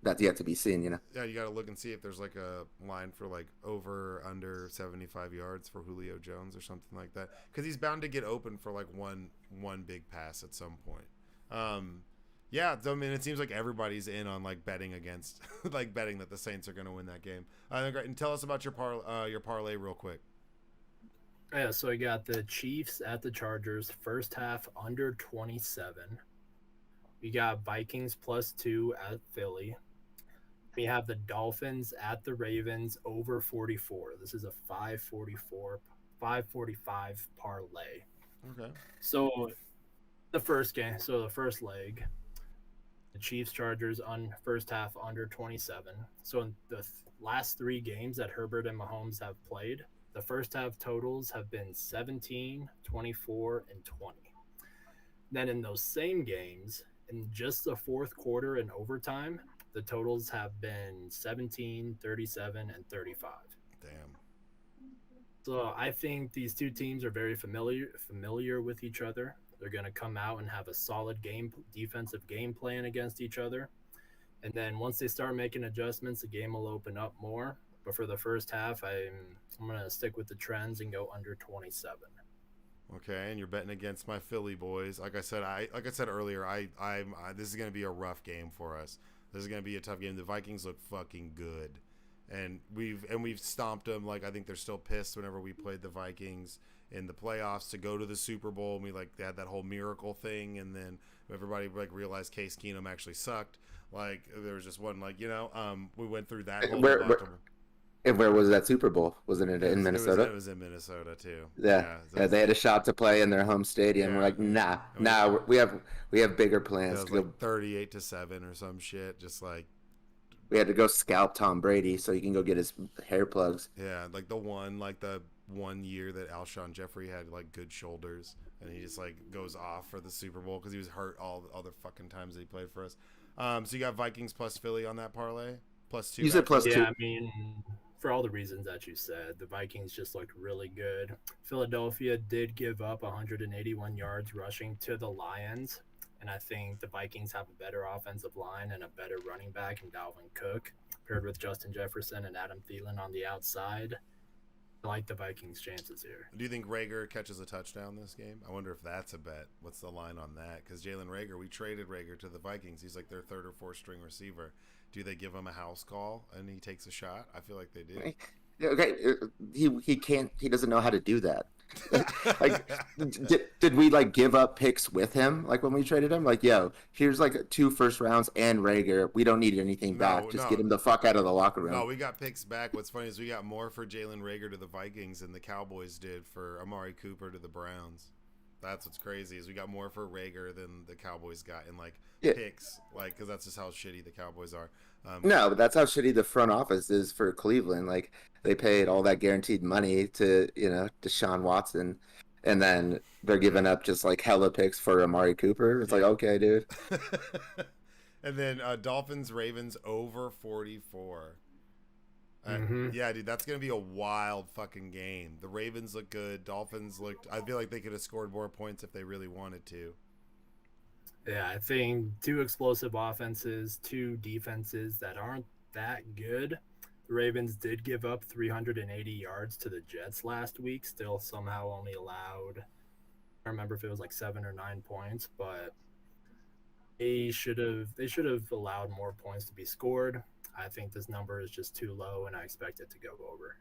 that's yet to be seen, you know. Yeah, you got to look and see if there's like a line for like over under 75 yards for Julio Jones or something like that, because he's bound to get open for like one big pass at some point. Yeah, I mean, it seems like everybody's in on like betting against like betting that the Saints are going to win that game. And tell us about your parlay real quick. Yeah, so we got the Chiefs at the Chargers, first half under 27. We got Vikings +2 at Philly. We have the Dolphins at the Ravens over 44. This is a 545 parlay. Okay. So the first leg, the Chiefs Chargers on first half under 27. So in the last 3 games that Herbert and Mahomes have played, the first half totals have been 17, 24, and 20. Then in those same games, in just the fourth quarter and overtime, the totals have been 17, 37, and 35. Damn. So I think these two teams are very familiar with each other. They're going to come out and have a solid defensive game plan against each other. And then once they start making adjustments, the game will open up more. But for the first half, I'm going to stick with the trends and go under 27. Okay, and you're betting against my Philly boys. Like I said earlier, this is going to be a rough game for us. This is going to be a tough game. The Vikings look fucking good, and we've stomped them. Like, I think they're still pissed whenever we played the Vikings in the playoffs to go to the Super Bowl. And they had that whole miracle thing, and then everybody like realized Case Keenum actually sucked. Like, there was just one, like, we went through that whole Where was that Super Bowl? Wasn't it in Minnesota? It was in Minnesota too. Yeah, they had a shot to play in their home stadium. Yeah. We're like, nah, we have bigger plans. It was like 38-7 or some shit. Just like we had to go scalp Tom Brady so he can go get his hair plugs. Yeah, like the one year that Alshon Jeffrey had like good shoulders, and he just like goes off for the Super Bowl because he was hurt all the fucking times that he played for us. So you got Vikings plus Philly on that parlay. +2. You said +2. Yeah, I mean, for all the reasons that you said. The Vikings just looked really good. Philadelphia did give up 181 yards rushing to the Lions, and I think the Vikings have a better offensive line and a better running back in Dalvin Cook, paired with Justin Jefferson and Adam Thielen on the outside. I like the Vikings' chances here. Do you think Rager catches a touchdown this game? I wonder if that's a bet. What's the line on that? Because Jalen Rager, we traded Rager to the Vikings. He's like their third or fourth string receiver. Do they give him a house call and he takes a shot? I feel like they do. Okay, he can't. He doesn't know how to do that. Like, did we like give up picks with him? Like when we traded him, like, yo, here's like 2 first rounds and Rager. We don't need anything back. Just get him the fuck out of the locker room. No, we got picks back. What's funny is we got more for Jalen Rager to the Vikings than the Cowboys did for Amari Cooper to the Browns. That's what's crazy is we got more for Rager than the Cowboys got in like picks, like because that's just how shitty the Cowboys are. No, but that's how shitty the front office is for Cleveland. Like they paid all that guaranteed money to Deshaun Watson, and then they're giving up just like hella picks for Amari Cooper. It's like, okay, dude. And then Dolphins Ravens over 44. Yeah, dude, that's gonna be a wild fucking game. The Ravens look good. Dolphins looked. I feel like they could have scored more points if they really wanted to. Yeah, I think 2 explosive offenses, 2 defenses that aren't that good. The Ravens did give up 380 yards to the Jets last week. Still somehow only allowed, I don't remember if it was like 7 or 9 points, but they should have allowed more points to be scored. I think this number is just too low, and I expect it to go over.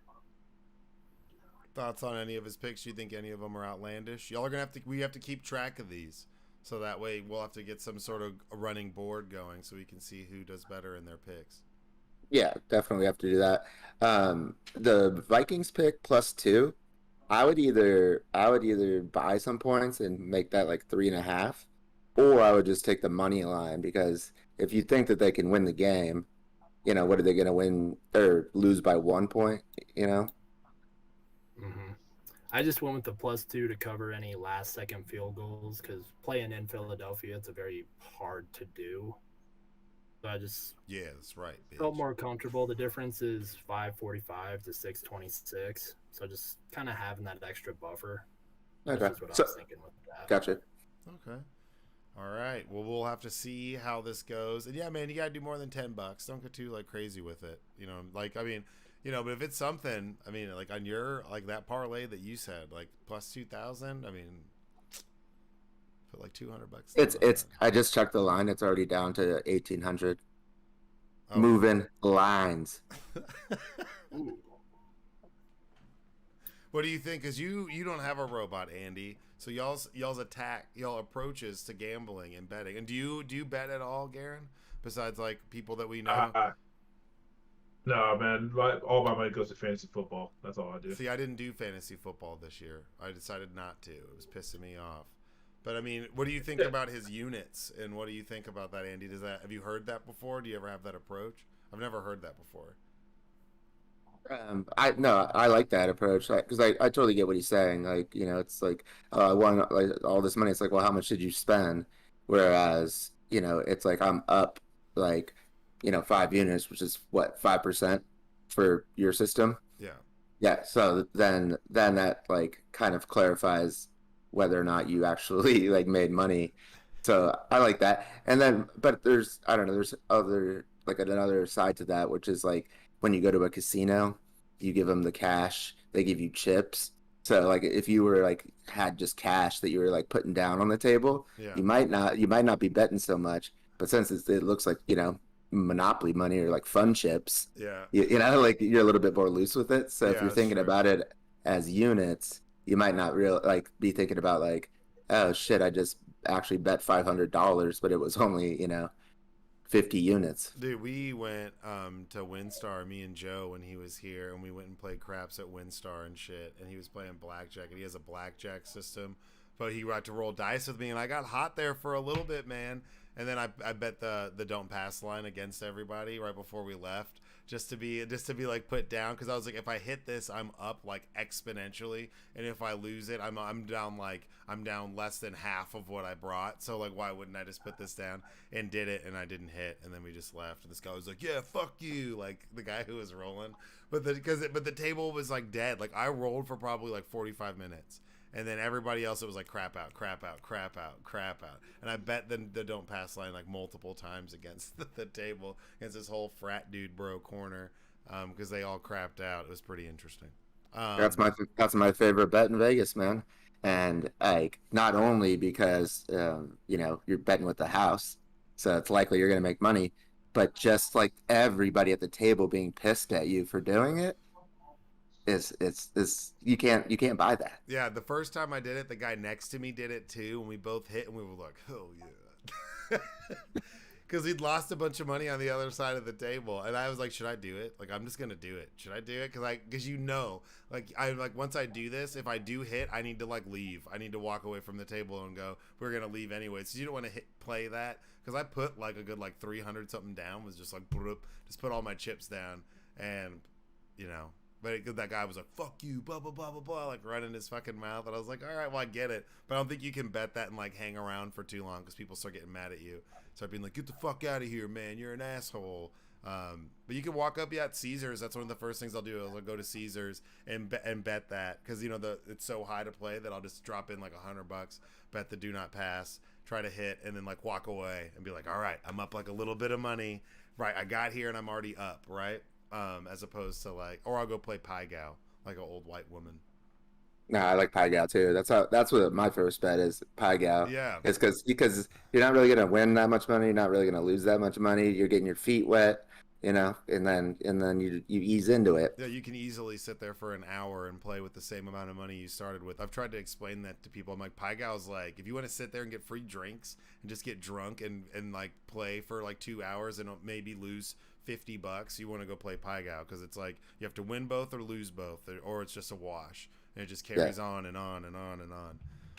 Thoughts on any of his picks? Do you think any of them are outlandish? Y'all are gonna have to. We have to keep track of these, so that way we'll have to get some sort of a running board going, so we can see who does better in their picks. Yeah, definitely have to do that. The Vikings pick +2. I would either buy some points and make that like 3.5, or I would just take the money line because if you think that they can win the game, what are they going to win or lose by 1 point? I just went with the +2 to cover any last-second field goals because playing in Philadelphia, it's a very hard to do. So I just that's right. Felt more comfortable. The difference is 545 to 626. So just kind of having that extra buffer. Okay. That's what I was thinking with that. Gotcha. Okay. All right. Well, we'll have to see how this goes. And yeah, man, you gotta do more than $10. Don't get too like crazy with it. But if it's something, like on your like that parlay that you said, like plus 2,000. Put like $200. It's. I just checked the line. It's already down to 1,800. Oh. Moving lines. What do you think? Because you don't have a robot, Andy. So y'all's approaches to gambling and betting. And do you bet at all, Garen? Besides like people that we know. No, man. All my money goes to fantasy football. That's all I do. See, I didn't do fantasy football this year. I decided not to. It was pissing me off. But what do you think about his units? And what do you think about that, Andy? Have you heard that before? Do you ever have that approach? I've never heard that before. I like that approach because I totally get what he's saying. Like, it's like I want like all this money. It's like, well, how much did you spend? Whereas, it's like I'm up like 5 units, which is what 5% for your system. Yeah. So then that like kind of clarifies whether or not you actually like made money. So I like that. And then, but there's another side to that, which is like when you go to a casino, you give them the cash, they give you chips. So like if you were like had just cash that you were like putting down on the table, you might not be betting so much. But since it looks like Monopoly money or like fun chips, like you're a little bit more loose with it. So if you're thinking about it as units, you might not be thinking about like, oh shit, I just actually bet $500, but it was only 50 units. Dude, we went to WinStar, me and Joe, when he was here, and we went and played craps at WinStar and shit, and he was playing blackjack, and he has a blackjack system, but he got to roll dice with me, and I got hot there for a little bit, man, And then I bet the don't pass line against everybody right before we left, just to be like put down, because I was like, if I hit this, I'm up like exponentially, and if I lose it, I'm down less than half of what I brought. So like, why wouldn't I just put this down? And did it, and I didn't hit, and then we just left. And this guy was like, yeah, fuck you, like the guy who was rolling, but the table was like dead. Like I rolled for probably like 45 minutes. And then everybody else, it was like crap out, crap out, crap out, crap out. And I bet the don't pass line like multiple times against the table, against this whole frat dude bro corner, because they all crapped out. It was pretty interesting. That's my favorite bet in Vegas, man. And like, not only because you're betting with the house, so it's likely you're going to make money, but just like everybody at the table being pissed at you for doing it. Is you can't buy that. Yeah, the first time I did it, the guy next to me did it too, and we both hit, and we were like, "Oh yeah," because he'd lost a bunch of money on the other side of the table, and I was like, "Should I do it? Like, I'm just gonna do it. Should I do it? Because once I do this, if I do hit, I need to like leave. I need to walk away from the table and go. We're gonna leave anyway. So you don't want to play that, because I put like a good like 300 something down. Was just like just put all my chips down, and you know. But that guy was like, fuck you, blah, blah, blah, blah, blah, like running his fucking mouth. And I was like, all right, well, I get it. But I don't think you can bet that and, like, hang around for too long, because people start getting mad at you. Start being like, get the fuck out of here, man. You're an asshole. But you can walk up, at Caesars. That's one of the first things I'll do. I'll go to Caesars and bet that. Because, it's so high to play that I'll just drop in, like, $100, bet the do not pass, try to hit, and then, like, walk away and be like, all right, I'm up, like, a little bit of money. Right, I got here and I'm already up, right? As opposed to like, or I'll go play Pai Gow like an old white woman. No, I like Pai Gow too. That's what my first bet is, Pai Gow. Yeah, it's because you're not really gonna win that much money. You're not really gonna lose that much money. You're getting your feet wet, and then you ease into it. Yeah, you can easily sit there for an hour and play with the same amount of money you started with. I've tried to explain that to people. I'm like, Pai Gow's like, if you want to sit there and get free drinks and just get drunk and like play for like 2 hours and maybe lose $50, you want to go play Pai Gow, because it's like you have to win both or lose both, or it's just a wash, and it just carries on and on and on and on.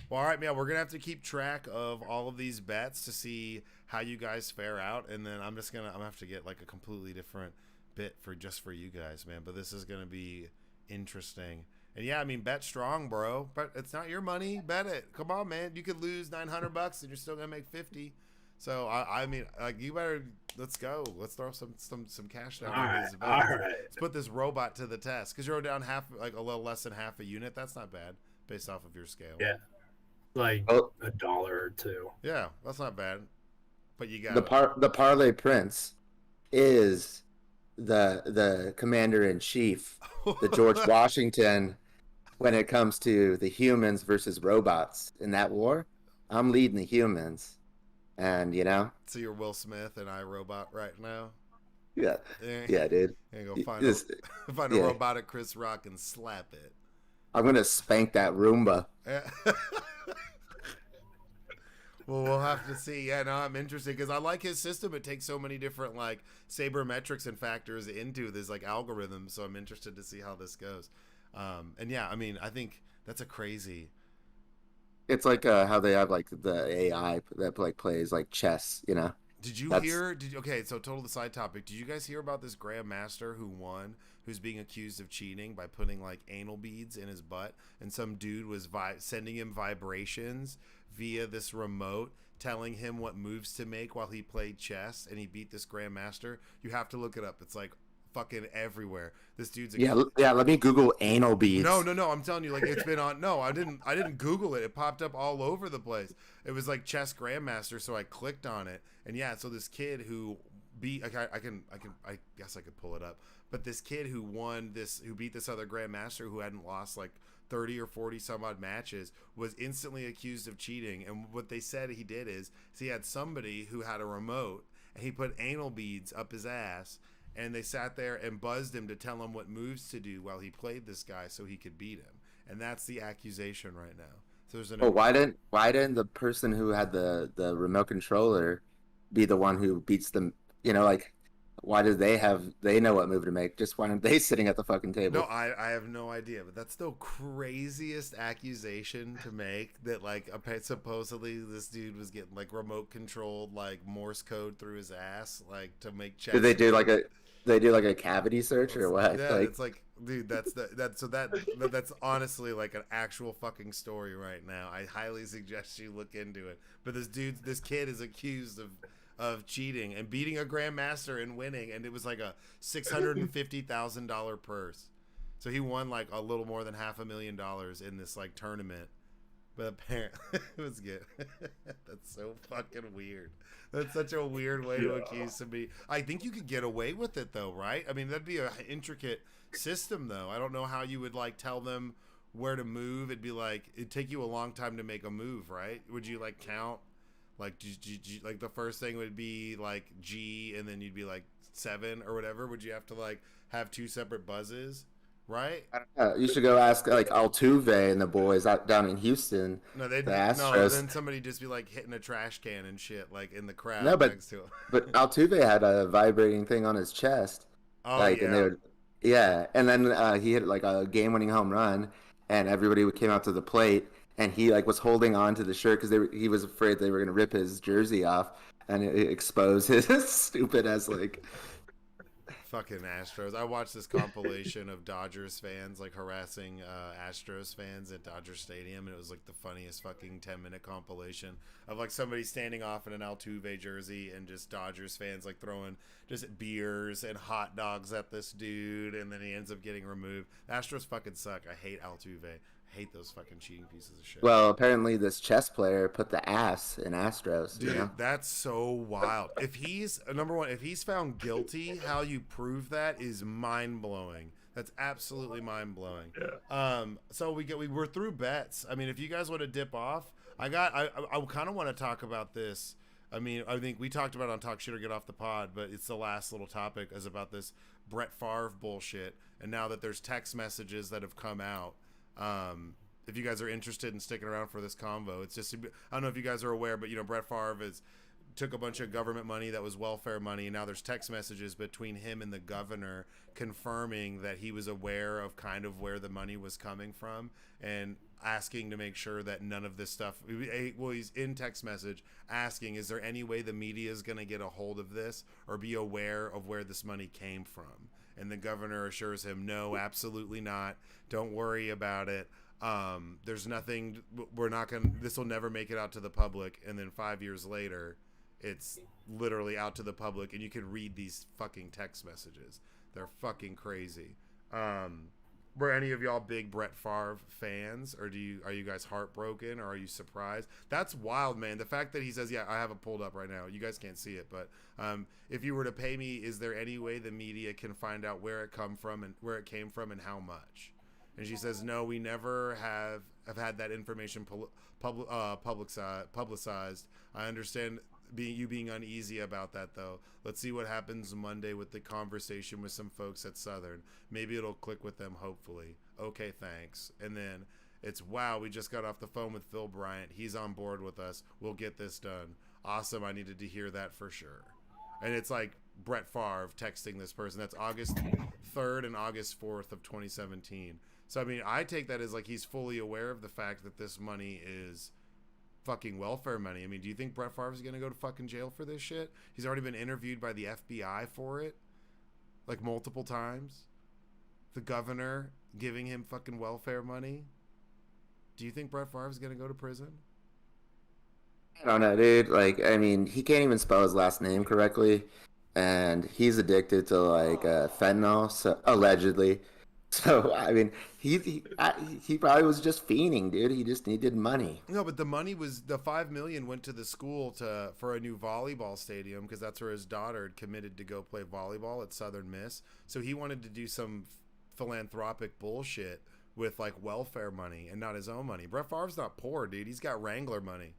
Well, all right, man, we're gonna have to keep track of all of these bets to see how you guys fare out, and then I'm gonna have to get like a completely different bit for you guys, man. But this is gonna be interesting. And yeah, I mean, bet strong, bro. But it's not your money. Bet it. Come on, man. You could lose $900 and you're still gonna make 50. So I mean, like, you better, let's go. Let's throw some cash down. All right. Let's put this robot to the test, because you're down a little less than half a unit. That's not bad based off of your scale. Yeah, like $1 or $2. Yeah, that's not bad. But you got the parlay prince is the commander in chief, the George Washington, when it comes to the humans versus robots in that war. I'm leading the humans. And so you're Will Smith and I Robot right now. Yeah, dude. And go find a robotic Chris Rock and slap it. I'm gonna spank that Roomba. Well, we'll have to see. Yeah, no, I'm interested because I like his system. It takes so many different like sabermetrics and factors into this like algorithm. So I'm interested to see how this goes. And yeah, I mean, I think that's a crazy. It's like how they have like the AI that like plays like chess, Did you hear? Okay, so total the side topic. Did you guys hear about this grandmaster who won, who's being accused of cheating by putting like anal beads in his butt, and some dude was sending him vibrations via this remote, telling him what moves to make while he played chess, and he beat this grandmaster? You have to look it up. It's like fucking everywhere. This dude's yeah. Let me Google anal beads. No. I'm telling you, like, it's been on. No, I didn't Google it. It popped up all over the place. It was like chess grandmaster, so I clicked on it, and yeah, so this kid who beat. I guess I could pull it up. But this kid who beat this other grandmaster who hadn't lost like 30 or 40 some odd matches, was instantly accused of cheating. And what they said he did is he had somebody who had a remote, and he put anal beads up his ass. And they sat there and buzzed him to tell him what moves to do while he played this guy so he could beat him. And that's the accusation right now. So there's why didn't the person who had the remote controller be the one who beats them? why do they know what move to make? Just why aren't they sitting at the fucking table? No, I have no idea, but that's the craziest accusation to make. That like supposedly this dude was getting like remote controlled like Morse code through his ass, like to make checks. Did they do like a cavity search or what? Yeah, like, it's like, dude, that's honestly like an actual fucking story right now. I highly suggest you look into it. But this kid is accused of cheating and beating a grandmaster and winning, and it was like a $650,000 purse. So he won like a little more than $500,000 in this like tournament. But apparently it was good. That's so fucking weird. That's such a weird way to accuse somebody. I think you could get away with it though, right? I mean, that'd be an intricate system though. I don't know how you would like tell them where to move. It'd be like, it'd take you a long time to make a move, right? Would you like count? Like, like the first thing would be like G, and then you'd be like 7 or whatever. Would you have to like have 2 separate buzzes, right? I don't know. You should go ask like Altuve and the boys out down in Houston. No, they'd the no. Astros. Then somebody just be like hitting a trash can and shit, like in the crowd No, but next to him. but Altuve had a vibrating thing on his chest. Oh Like, yeah. and they would, yeah, and then he hit like a game-winning home run, and everybody came out to the plate, and he like was holding on to the shirt because he was afraid they were gonna rip his jersey off, and it exposed his stupid as like. Fucking Astros. I watched this compilation of Dodgers fans like harassing Astros fans at Dodger Stadium, and it was like the funniest fucking 10-minute compilation of like somebody standing off in an Altuve jersey and just Dodgers fans like throwing just beers and hot dogs at this dude, and then he ends up getting removed. The Astros fucking suck. I hate Altuve. I hate those fucking cheating pieces of shit. Well, apparently this chess player put the ass in Astros. Dude, you know? that's so wild. If he's number one, if he's found guilty, how you prove that is mind blowing. That's absolutely mind blowing. Yeah. So we're through bets. I mean, if you guys want to dip off, I kind of want to talk about this. I mean, I think we talked about it on Talk Shit or Get Off the Pod, but it's the last little topic is about this Brett Favre bullshit. And now that there's text messages that have come out. If you guys are interested in sticking around for this convo, it's just, I don't know if you guys are aware, but Brett Favre took a bunch of government money that was welfare money, and now there's text messages between him and the governor confirming that he was aware of kind of where the money was coming from and asking to make sure that none of this stuff, well, he's in text message asking, is there any way the media is going to get a hold of this or be aware of where this money came from? And the governor assures him, no, absolutely not. Don't worry about it. There's nothing, this will never make it out to the public. And then 5 years later, it's literally out to the public, and you can read these fucking text messages. They're fucking crazy. Were any of y'all big Brett Favre fans, or are you guys heartbroken, or are you surprised? That's wild, man. The fact that he says, yeah, I have it pulled up right now. You guys can't see it, but if you were to pay me, is there any way the media can find out where it came from and how much? And she says, no, we never have had that information publicized. I understand you being uneasy about that, though. Let's see what happens Monday with the conversation with some folks at Southern. Maybe it'll click with them, hopefully. Okay, thanks. And then it's, wow, we just got off the phone with Phil Bryant. He's on board with us. We'll get this done. Awesome. I needed to hear that for sure. And it's like Brett Favre texting this person. That's August 3rd and August 4th of 2017. So, I mean, I take that as like he's fully aware of the fact that this money is fucking welfare money. I mean, do you think Brett Favre is going to go to fucking jail for this shit? He's already been interviewed by the FBI for it, like multiple times. The governor giving him fucking welfare money. Do you think Brett Favre is going to go to prison? I don't know, dude. Like, I mean, he can't even spell his last name correctly, and he's addicted to like fentanyl, so allegedly. So I mean, he probably was just fiending, dude. He just needed money. No, but the money was the $5 million went to the school for a new volleyball stadium because that's where his daughter had committed to go play volleyball at Southern Miss. So he wanted to do some philanthropic bullshit with like welfare money and not his own money. Brett Favre's not poor, dude. He's got Wrangler money.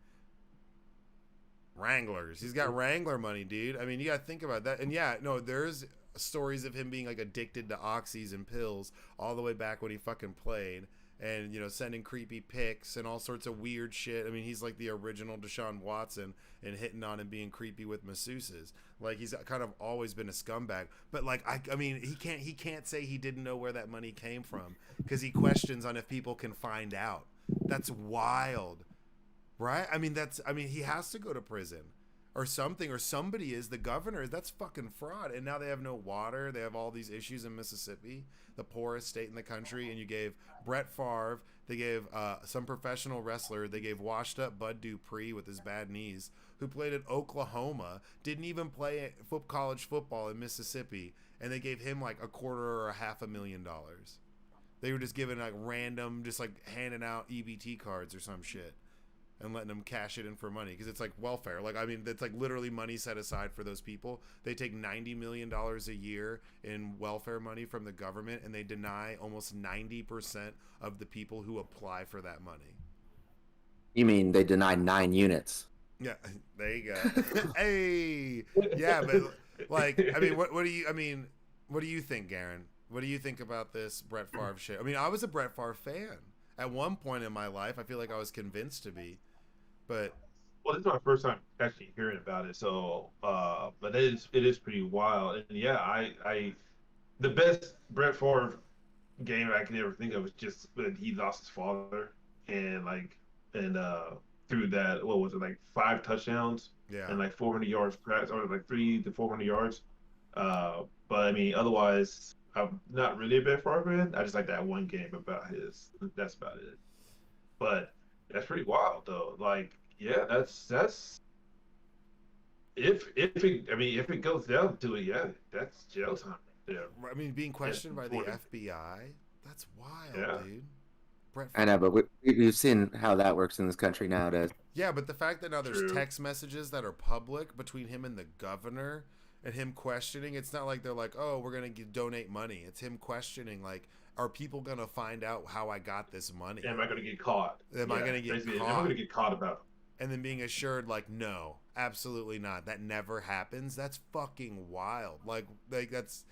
Wranglers. He's got Wrangler money, dude. I mean, you got to think about that. And yeah, no, there's stories of him being like addicted to oxys and pills all the way back when he fucking played. and sending creepy pics and all sorts of weird shit. I mean, he's like the original Deshaun Watson and hitting on and being creepy with masseuses. Like, he's kind of always been a scumbag. But like, I mean, he can't say he didn't know where that money came from because he questions on if people can find out. That's wild, right? I mean, he has to go to prison or something, or somebody is the governor. That's fucking fraud. And now they have no water. They have all these issues in Mississippi, the poorest state in the country. And you gave Brett Favre, they gave some professional wrestler, they gave washed up Bud Dupree with his bad knees, who played at Oklahoma, didn't even play college football in Mississippi, and they gave him like $250,000 or $500,000. They were just giving like random, just like handing out EBT cards or some shit and letting them cash it in for money because it's like welfare. Like, I mean, it's like literally money set aside for those people. They take $90 million a year in welfare money from the government, and they deny almost 90% of the people who apply for that money. You mean they denied 9 units? Yeah, there you go. Hey, yeah, but like, I mean, what do you think, Garen? What do you think about this Brett Favre shit? I mean, I was a Brett Favre fan at one point in my life. I feel like I was convinced to be, but Well, this is my first time actually hearing about it. So, but it is pretty wild. And yeah, I the best Brett Favre game I can ever think of was just when he lost his father and through that, what was it, like 5 touchdowns yeah, and like 400 yards perhaps, or like 300 to 400 yards. But I mean, otherwise, I'm not really a Brett Favre fan. I just like that one game about his. That's about it. But that's pretty wild though. Like, yeah, that's if it goes down to it, yeah, that's jail time right there. I mean, being questioned by the 40. FBI, that's wild, Yeah. dude. Brett I know, but we've seen how that works in this country nowadays. Yeah, but the fact that now there's True. text messages that are public between him and the governor and him questioning, it's not like they're like, oh, we're going to donate money. It's him questioning, like, are people going to find out how I got this money? Am I going to get caught? Am I gonna get basically, caught? Am I going to get caught about it? And then being assured, like, no, absolutely not. That never happens. That's fucking wild. Like that's...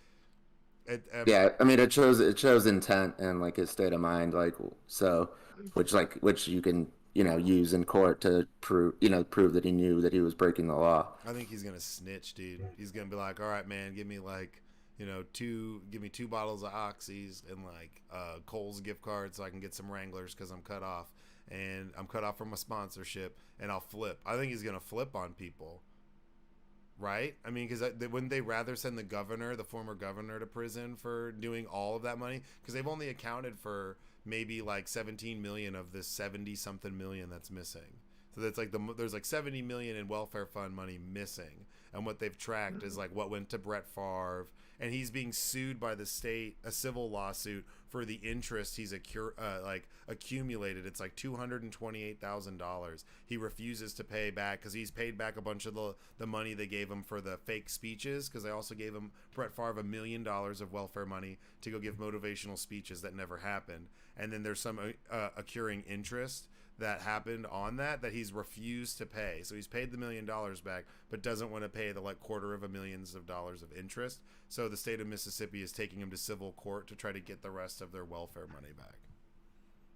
Yeah, I mean, it shows intent and like his state of mind, like, so, which you can use in court to prove that he knew that he was breaking the law. I think he's gonna snitch, dude. He's gonna be like, all right, man, give me like, give me 2 bottles of Oxys and like Kohl's gift card so I can get some Wranglers because I'm cut off from a sponsorship, and I'll flip. I think he's gonna flip on people. Right? I mean, because wouldn't they rather send the former governor, to prison for doing all of that money? Because they've only accounted for maybe like 17 million of this 70-something million that's missing. So that's like there's like 70 million in welfare fund money missing, and what they've tracked is like what went to Brett Favre, and he's being sued by the state, a civil lawsuit for the interest he's accumulated. It's like $228,000. He refuses to pay back because he's paid back a bunch of the money they gave him for the fake speeches, because they also gave him Brett Favre $1 million of welfare money to go give motivational speeches that never happened, and then there's some accruing interest that happened on that he's refused to pay. So he's paid the $1 million back, but doesn't want to pay the like $250,000 of interest. So the state of Mississippi is taking him to civil court to try to get the rest of their welfare money back.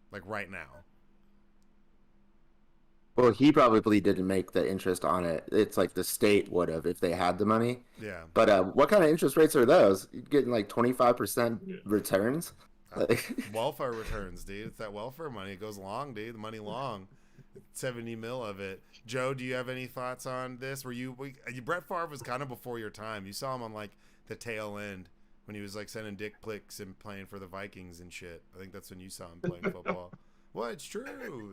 Like right now. Well, he probably didn't make the interest on it. It's like the state would have if they had the money. Yeah. But what kind of interest rates are those? You're getting like 25% returns? Welfare returns, dude. It's that welfare money. It goes long, dude. The money long. 70 mil of it. Joe, do you have any thoughts on this? Brett Favre was kind of before your time. You saw him on like the tail end when he was like sending dick pics and playing for the Vikings and shit. I think that's when you saw him playing football. Well, it's true.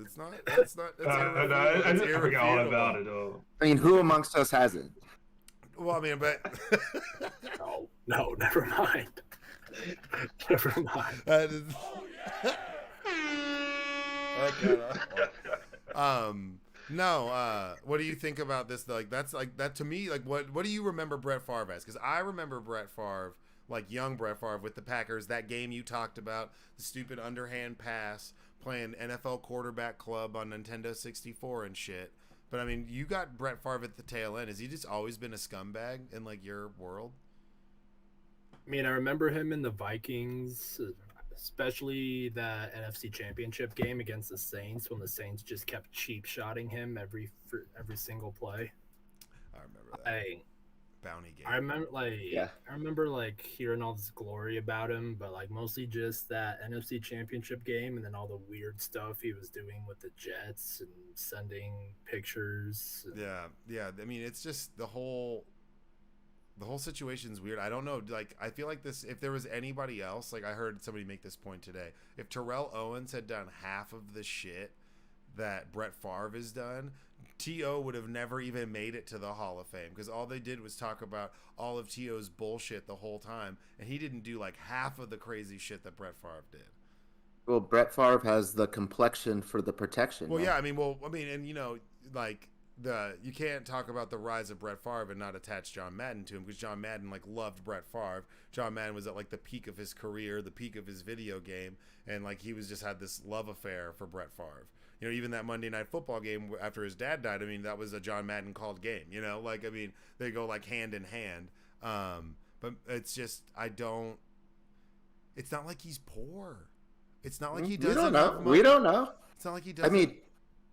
It's not. It's I just forgot all about it. I mean, who amongst us hasn't? Well, I mean, but No, never mind. Never mind. No. What do you think about this? Like, that's like that to me. Like, what do you remember Brett Favre as? Because I remember Brett Favre, like young Brett Favre with the Packers. That game you talked about, the stupid underhand pass, playing NFL quarterback club on Nintendo 64 and shit. But I mean, you got Brett Favre at the tail end. Has he just always been a scumbag in like your world? I mean, I remember him in the Vikings. especially that NFC Championship game against the Saints when the Saints just kept cheap shotting him for every single play. I remember that. Bounty game. I remember like hearing all this glory about him, but like mostly just that NFC Championship game and then all the weird stuff he was doing with the Jets and sending pictures. Yeah. I mean, it's just the whole situation's weird. I don't know. Like, I feel like this. If there was anybody else, like I heard somebody make this point today, if Terrell Owens had done half of the shit that Brett Favre has done, T.O. would have never even made it to the Hall of Fame, because all they did was talk about all of T.O.'s bullshit the whole time, and he didn't do like half of the crazy shit that Brett Favre did. Well, Brett Favre has the complexion for the protection. Well, yeah, and you know, like you can't talk about the rise of Brett Favre and not attach John Madden to him, because John Madden like loved Brett Favre. John Madden was at like the peak of his career, the peak of his video game, and like he was just had this love affair for Brett Favre. You know, even that Monday Night Football game after his dad died, I mean, that was a John Madden called game, you know? Like, I mean, they go, like, hand in hand. But it's just, it's not like he's poor. It's not like he doesn't have money. We don't know. It's not like he doesn't. I mean,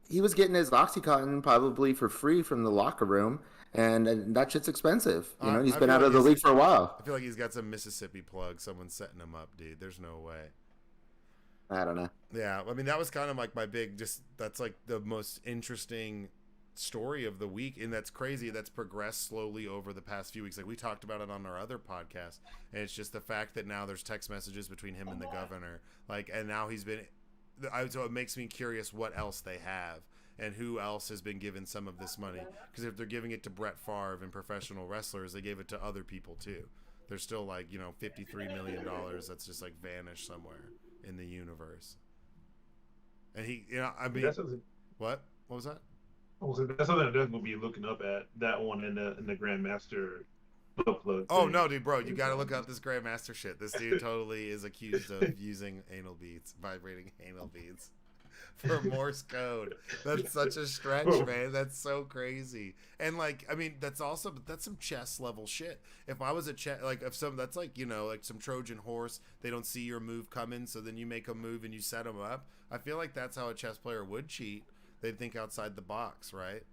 he was getting his OxyContin probably for free from the locker room, and that shit's expensive. You know, he's been out of the league for a while. I feel like he's got some Mississippi plug. Someone's setting him up, dude. There's no way. I don't know. Yeah, I mean, that was kind of like my big, that's like the most interesting story of the week, and that's crazy. That's progressed slowly over the past few weeks. Like we talked about it on our other podcast, and it's just the fact that now there's text messages between him and the governor. Like, and now so it makes me curious what else they have and who else has been given some of this money. Because if they're giving it to Brett Favre and professional wrestlers, they gave it to other people too. There's still like, you know, $53 million that's just like vanished somewhere in the universe. And he, you know, I mean, what was that? That's something I'm definitely be looking up at, that one in the Grandmaster book plug. Oh no, dude, bro, you got to look up this Grandmaster shit. This dude totally is accused of using vibrating anal beads for Morse code. That's such a stretch, man. That's so crazy. And like, I mean, that's some chess level shit. If I was that's like, you know, like some Trojan horse, they don't see your move coming, so then you make a move and you set them up. I feel like that's how a chess player would cheat. They'd think outside the box, right?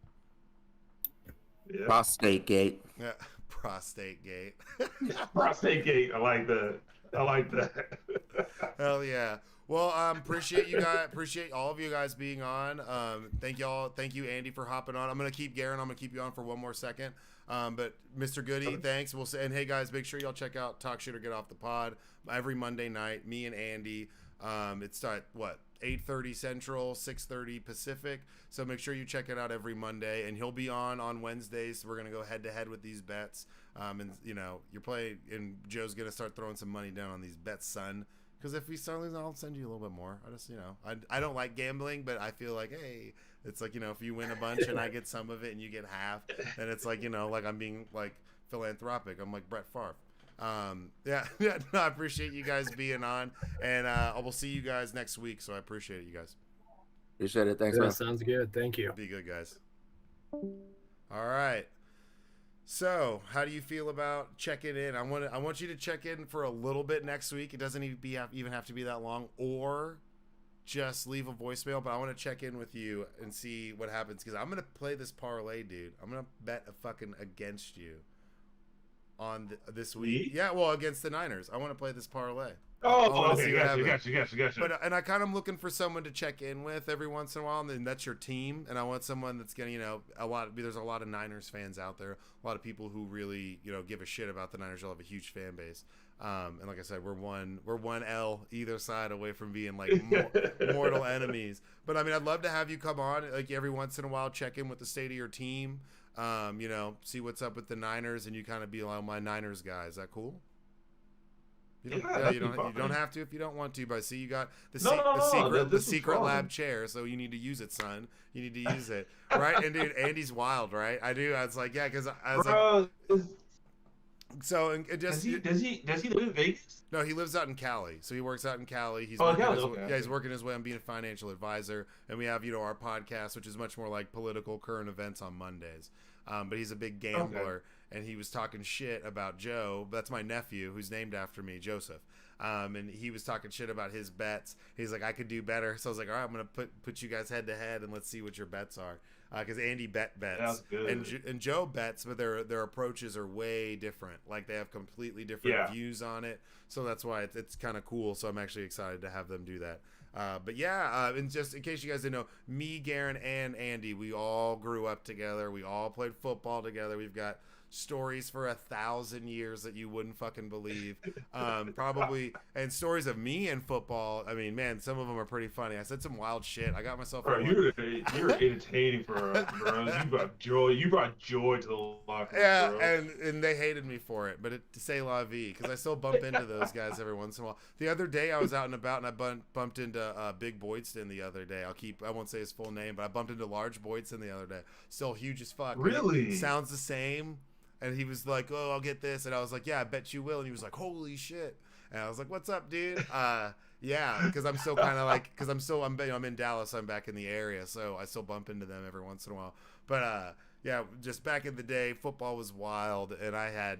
Yeah. Prostate gate. Yeah, prostate gate. Prostate gate. I like that. Hell yeah. Well, appreciate you guys. Appreciate all of you guys being on. Thank y'all. Thank you, Andy, for hopping on. I'm gonna keep Garen. I'm gonna keep you on for one more second. But Mr. Goody, thanks. We'll say, and hey guys, make sure y'all check out Talk Shit or Get Off the Pod every Monday night. Me and Andy. It's at 8:30 Central, 6:30 Pacific. So make sure you check it out every Monday, and he'll be on Wednesdays. So we're gonna go head to head with these bets. And you know, you're playing, and Joe's gonna start throwing some money down on these bets, son. Because if we start losing, I'll send you a little bit more. I just, you know, I don't like gambling, but I feel like, hey, it's like, you know, if you win a bunch and I get some of it and you get half, then it's like, you know, like I'm being like philanthropic. I'm like Brett Favre. Yeah, no, I appreciate you guys being on, and I will see you guys next week. So I appreciate it, you guys. Appreciate it. Thanks, yeah, man. Sounds good. Thank you. Be good, guys. All right. So, how do you feel about checking in? I want you to check in for a little bit next week. It doesn't even have to be that long, or just leave a voicemail. But I want to check in with you and see what happens, because I'm gonna play this parlay, dude. I'm gonna bet a fucking against you on this week. Yeah, well, against the Niners. I want to play this parlay. Oh, okay, gotcha. But and I kind of looking for someone to check in with every once in a while, and that's your team. And I want someone that's gonna, you know, there's a lot of Niners fans out there, a lot of people who really, you know, give a shit about the Niners. You'll have a huge fan base. And like I said, we're one L either side away from being like mortal enemies. But I mean, I'd love to have you come on like every once in a while, check in with the state of your team. You know, see what's up with the Niners, and you kind of be like my Niners guy. Is that cool? You don't have to if you don't want to, but I see you got the secret lab chair, so you need to use it, son. You need to use it, right? And dude, Andy's wild, right? I was like, yeah, because I was so and just does he live in Vegas? No, he lives out in Cali, so he works out in Cali. He's he's working his way on being a financial advisor, and we have, you know, our podcast, which is much more like political current events on Mondays. But he's a big gambler, and he was talking shit about Joe. That's my nephew, who's named after me, Joseph. And he was talking shit about his bets. He's like, I could do better. So I was like, all right, I'm gonna put you guys head to head and let's see what your bets are. Because Andy bets and Joe bets, but their approaches are way different. Like they have completely different views on it. So that's why it's kind of cool. So I'm actually excited to have them do that. But yeah, and just in case you guys didn't know, me, Garen, and Andy, we all grew up together. We all played football together. We've got stories for 1,000 years that you wouldn't fucking believe. Probably, and stories of me in football. I mean, man, some of them are pretty funny. I said some wild shit. I got myself. Bro, you're entertaining for us, bro. You brought joy. You brought joy to the locker room. Yeah, bro. and they hated me for it, but to say la vie, because I still bump into those guys every once in a while. The other day, I was out and about, and I bumped into Big Boydston the other day. I won't say his full name, but I bumped into Large Boydston the other day. Still huge as fuck. Really? Sounds the same. And he was like, "Oh, I'll get this," and I was like, "Yeah, I bet you will." And he was like, "Holy shit!" And I was like, "What's up, dude?" Yeah, because I'm still kind of like, I'm in Dallas, I'm back in the area, so I still bump into them every once in a while. But yeah, just back in the day, football was wild, and I had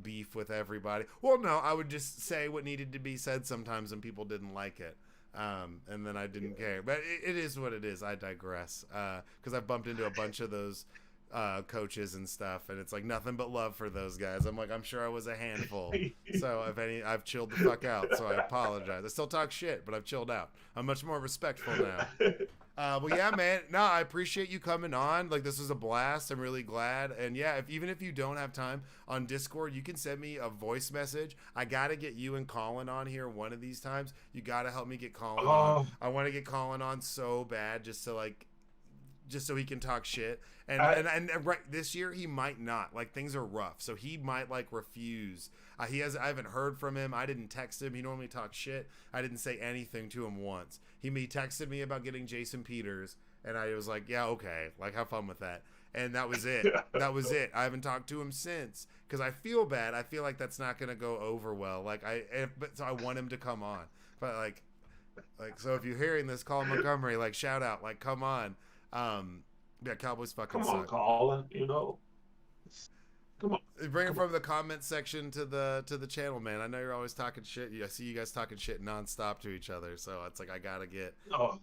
beef with everybody. Well, no, I would just say what needed to be said sometimes, and people didn't like it. And then I didn't care. But it is what it is. I digress. Because I've bumped into a bunch of those coaches and stuff, and it's like nothing but love for those guys. I'm like, I'm sure I was a handful. So if any, I've chilled the fuck out. So I apologize. I still talk shit, but I've chilled out. I'm much more respectful now. Well, yeah, man. No, I appreciate you coming on. Like, this was a blast. I'm really glad. And yeah, even if you don't have time on Discord, you can send me a voice message. I gotta get you and Colin on here one of these times. You gotta help me get Colin on. I want to get Colin on so bad, just so he can talk shit. And right this year he might not. Like, things are rough, so he might like refuse. I haven't heard from him. I didn't text him. He normally talks shit. I didn't say anything to him once. He texted me about getting Jason Peters, and I was like, yeah, okay, like, have fun with that. And that was it. That was it. I haven't talked to him since because I feel bad. I feel like that's not gonna go over well. So I want him to come on. But like so if you're hearing this, Colin Montgomery, like, shout out, like, come on. Yeah, Cowboys fucking suck. Come on, Colin, Come on. Bring it from the comment section to the channel, man. I know you're always talking shit. I see you guys talking shit nonstop to each other, so it's like I gotta get. Oh,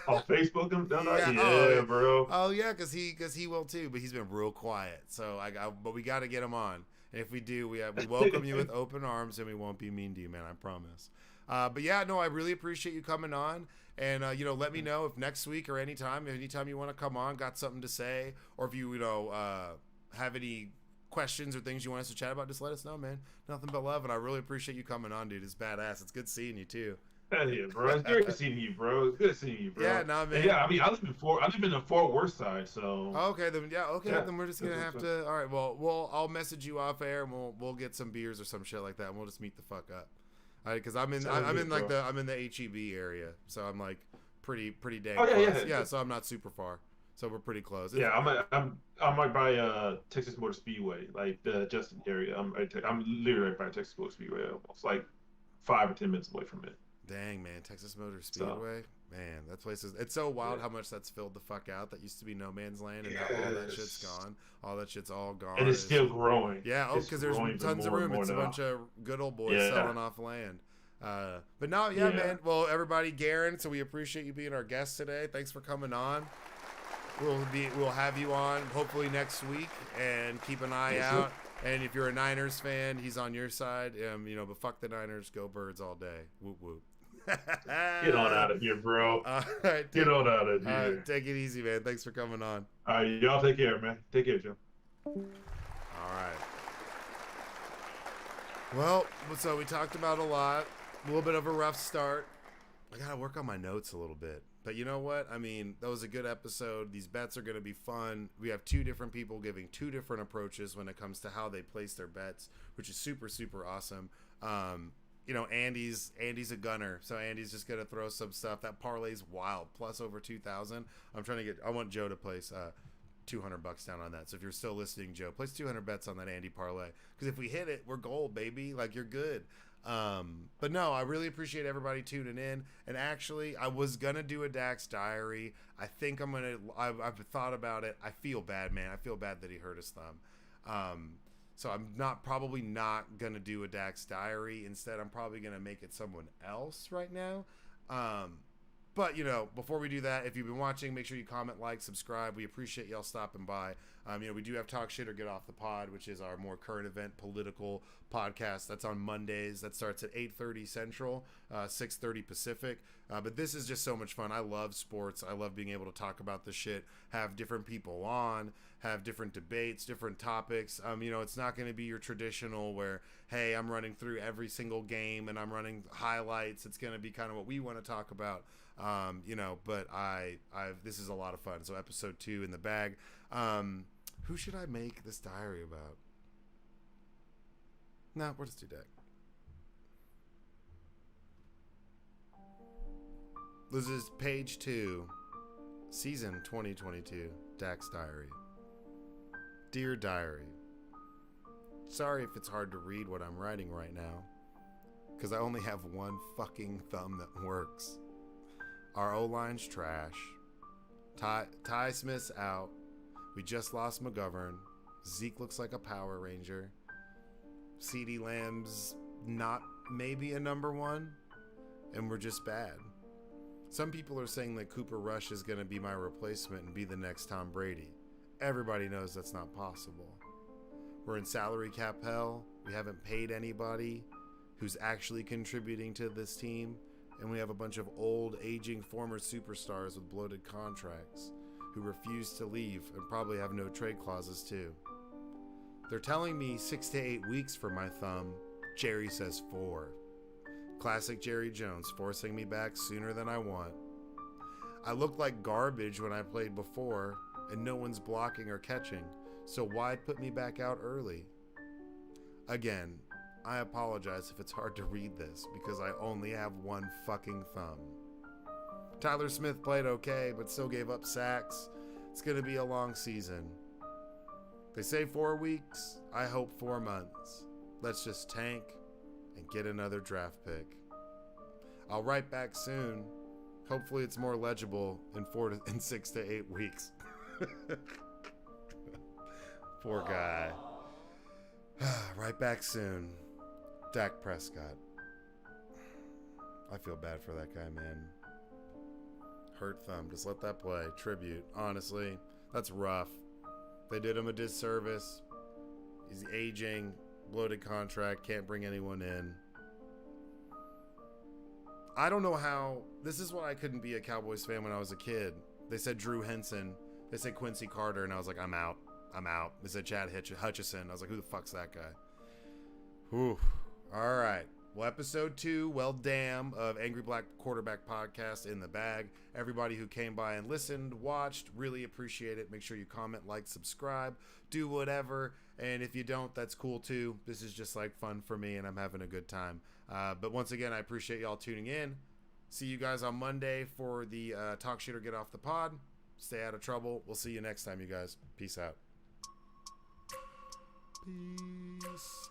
on Facebook, yeah, bro. Oh yeah, because he will too, but he's been real quiet. So but we got to get him on. And if we do, we welcome you with open arms, and we won't be mean to you, man. I promise. But yeah, no, I really appreciate you coming on. And, let me know if next week or anytime you want to come on, got something to say, or if you, have any questions or things you want us to chat about, just let us know, man. Nothing but love. And I really appreciate you coming on, dude. It's badass. It's good seeing you too. Hell yeah, bro. It's great seeing you, bro. It's good seeing you, bro. Yeah, no, man. Yeah, I mean, I live in the Fort Worth side, so. Okay, then. Yeah, okay. Yeah, then we're just gonna have to. All right. Well, I'll message you off air, and we'll get some beers or some shit like that, and we'll just meet the fuck up. All right, because I'm in the HEB area, so I'm like pretty dang close. Yeah, so I'm not super far, so we're pretty close. Yeah, I'm right by Texas Motor Speedway, like the Justin area. I'm literally right by Texas Motor Speedway, almost like 5 or 10 minutes away from it. Dang, man, Texas Motor Speedway, man, that place it's so wild how much that's filled the fuck out. That used to be no man's land, and now all that shit's gone. All that shit's all gone. And it's still growing. Yeah, because there's tons of room. It's a bunch of good old boys selling off land. But no, man. Well, everybody, Garen, so we appreciate you being our guest today. Thanks for coming on. We'll have you on hopefully next week, and keep an eye out. And if you're a Niners fan, he's on your side. But fuck the Niners, go Birds all day. Whoop whoop. Get on out of here, bro. Right, get on out of here. Take it easy, man. Thanks for coming on. All right, y'all take care, man. Take care, Joe. All right. Well, so we talked about a lot. A little bit of a rough start. I gotta work on my notes a little bit. But you know what? I mean, that was a good episode. These bets are gonna be fun. We have 2 different people giving 2 different approaches when it comes to how they place their bets, which is super, super awesome. Andy's a gunner, so Andy's just gonna throw some stuff. That parlay's wild, plus over 2,000. I want Joe to place $200 down on that. So if you're still listening, Joe, place 200 bets on that Andy parlay, because if we hit it, we're gold, baby. Like, you're good. But no, I really appreciate everybody tuning in. And actually, I was gonna do a Dax diary. I think I've thought about it. I feel bad, man. I feel bad that he hurt his thumb. So I'm probably not going to do a Dax Diary. Instead, I'm probably going to make it someone else right now. But, you know, before we do that, if you've been watching, make sure you comment, like, subscribe. We appreciate y'all stopping by. You know, we do have Talk Shit or Get Off the Pod, which is our more current event political podcast. That's on Mondays. That starts at 8:30 Central, 6:30 Pacific. But this is just so much fun. I love sports. I love being able to talk about this shit, have different people on, have different debates, different topics. You know, it's not going to be your traditional where, hey, I'm running through every single game and I'm running highlights. It's going to be kind of what we want to talk about. You know, but this is a lot of fun. So episode 2 in the bag. Who should I make this diary about? No, we'll just do Dak. This is page 2, season 2022, Dak's diary. Dear diary, sorry if it's hard to read what I'm writing right now, because I only have one fucking thumb that works. Our O-line's trash. Ty Smith's out. We just lost McGovern. Zeke looks like a Power Ranger. CeeDee Lamb's not maybe a number 1. And we're just bad. Some people are saying that Cooper Rush is going to be my replacement and be the next Tom Brady. Everybody knows that's not possible. We're in salary cap hell. We haven't paid anybody who's actually contributing to this team. And we have a bunch of old, aging former superstars with bloated contracts who refuse to leave and probably have no trade clauses too. They're telling me 6 to 8 weeks for my thumb. Jerry says 4. Classic Jerry Jones, forcing me back sooner than I want. I looked like garbage when I played before, and no one's blocking or catching, so why put me back out early? Again, I apologize if it's hard to read this, because I only have one fucking thumb. Tyler Smith played okay, but still gave up sacks. It's going to be a long season. They say 4 weeks. I hope 4 months. Let's just tank and get another draft pick. I'll write back soon. Hopefully it's more legible in 6 to 8 weeks. Poor guy. Write back soon. Dak Prescott. I feel bad for that guy, man. Hurt thumb. Just let that play. Tribute. Honestly, that's rough. They did him a disservice. He's aging. Bloated contract. Can't bring anyone in. I don't know how. This is why I couldn't be a Cowboys fan when I was a kid. They said Drew Henson. They said Quincy Carter. And I was like, I'm out. I'm out. They said Chad Hutchison. I was like, who the fuck's that guy? Whew. All right. Well, episode 2, well, damn, of Angry Black Quarterback Podcast in the bag. Everybody who came by and listened, watched, really appreciate it. Make sure you comment, like, subscribe, do whatever. And if you don't, that's cool too. This is just like fun for me and I'm having a good time. But once again, I appreciate y'all tuning in. See you guys on Monday for the Talk Shit or Get Off the Pod. Stay out of trouble. We'll see you next time, you guys. Peace out. Peace.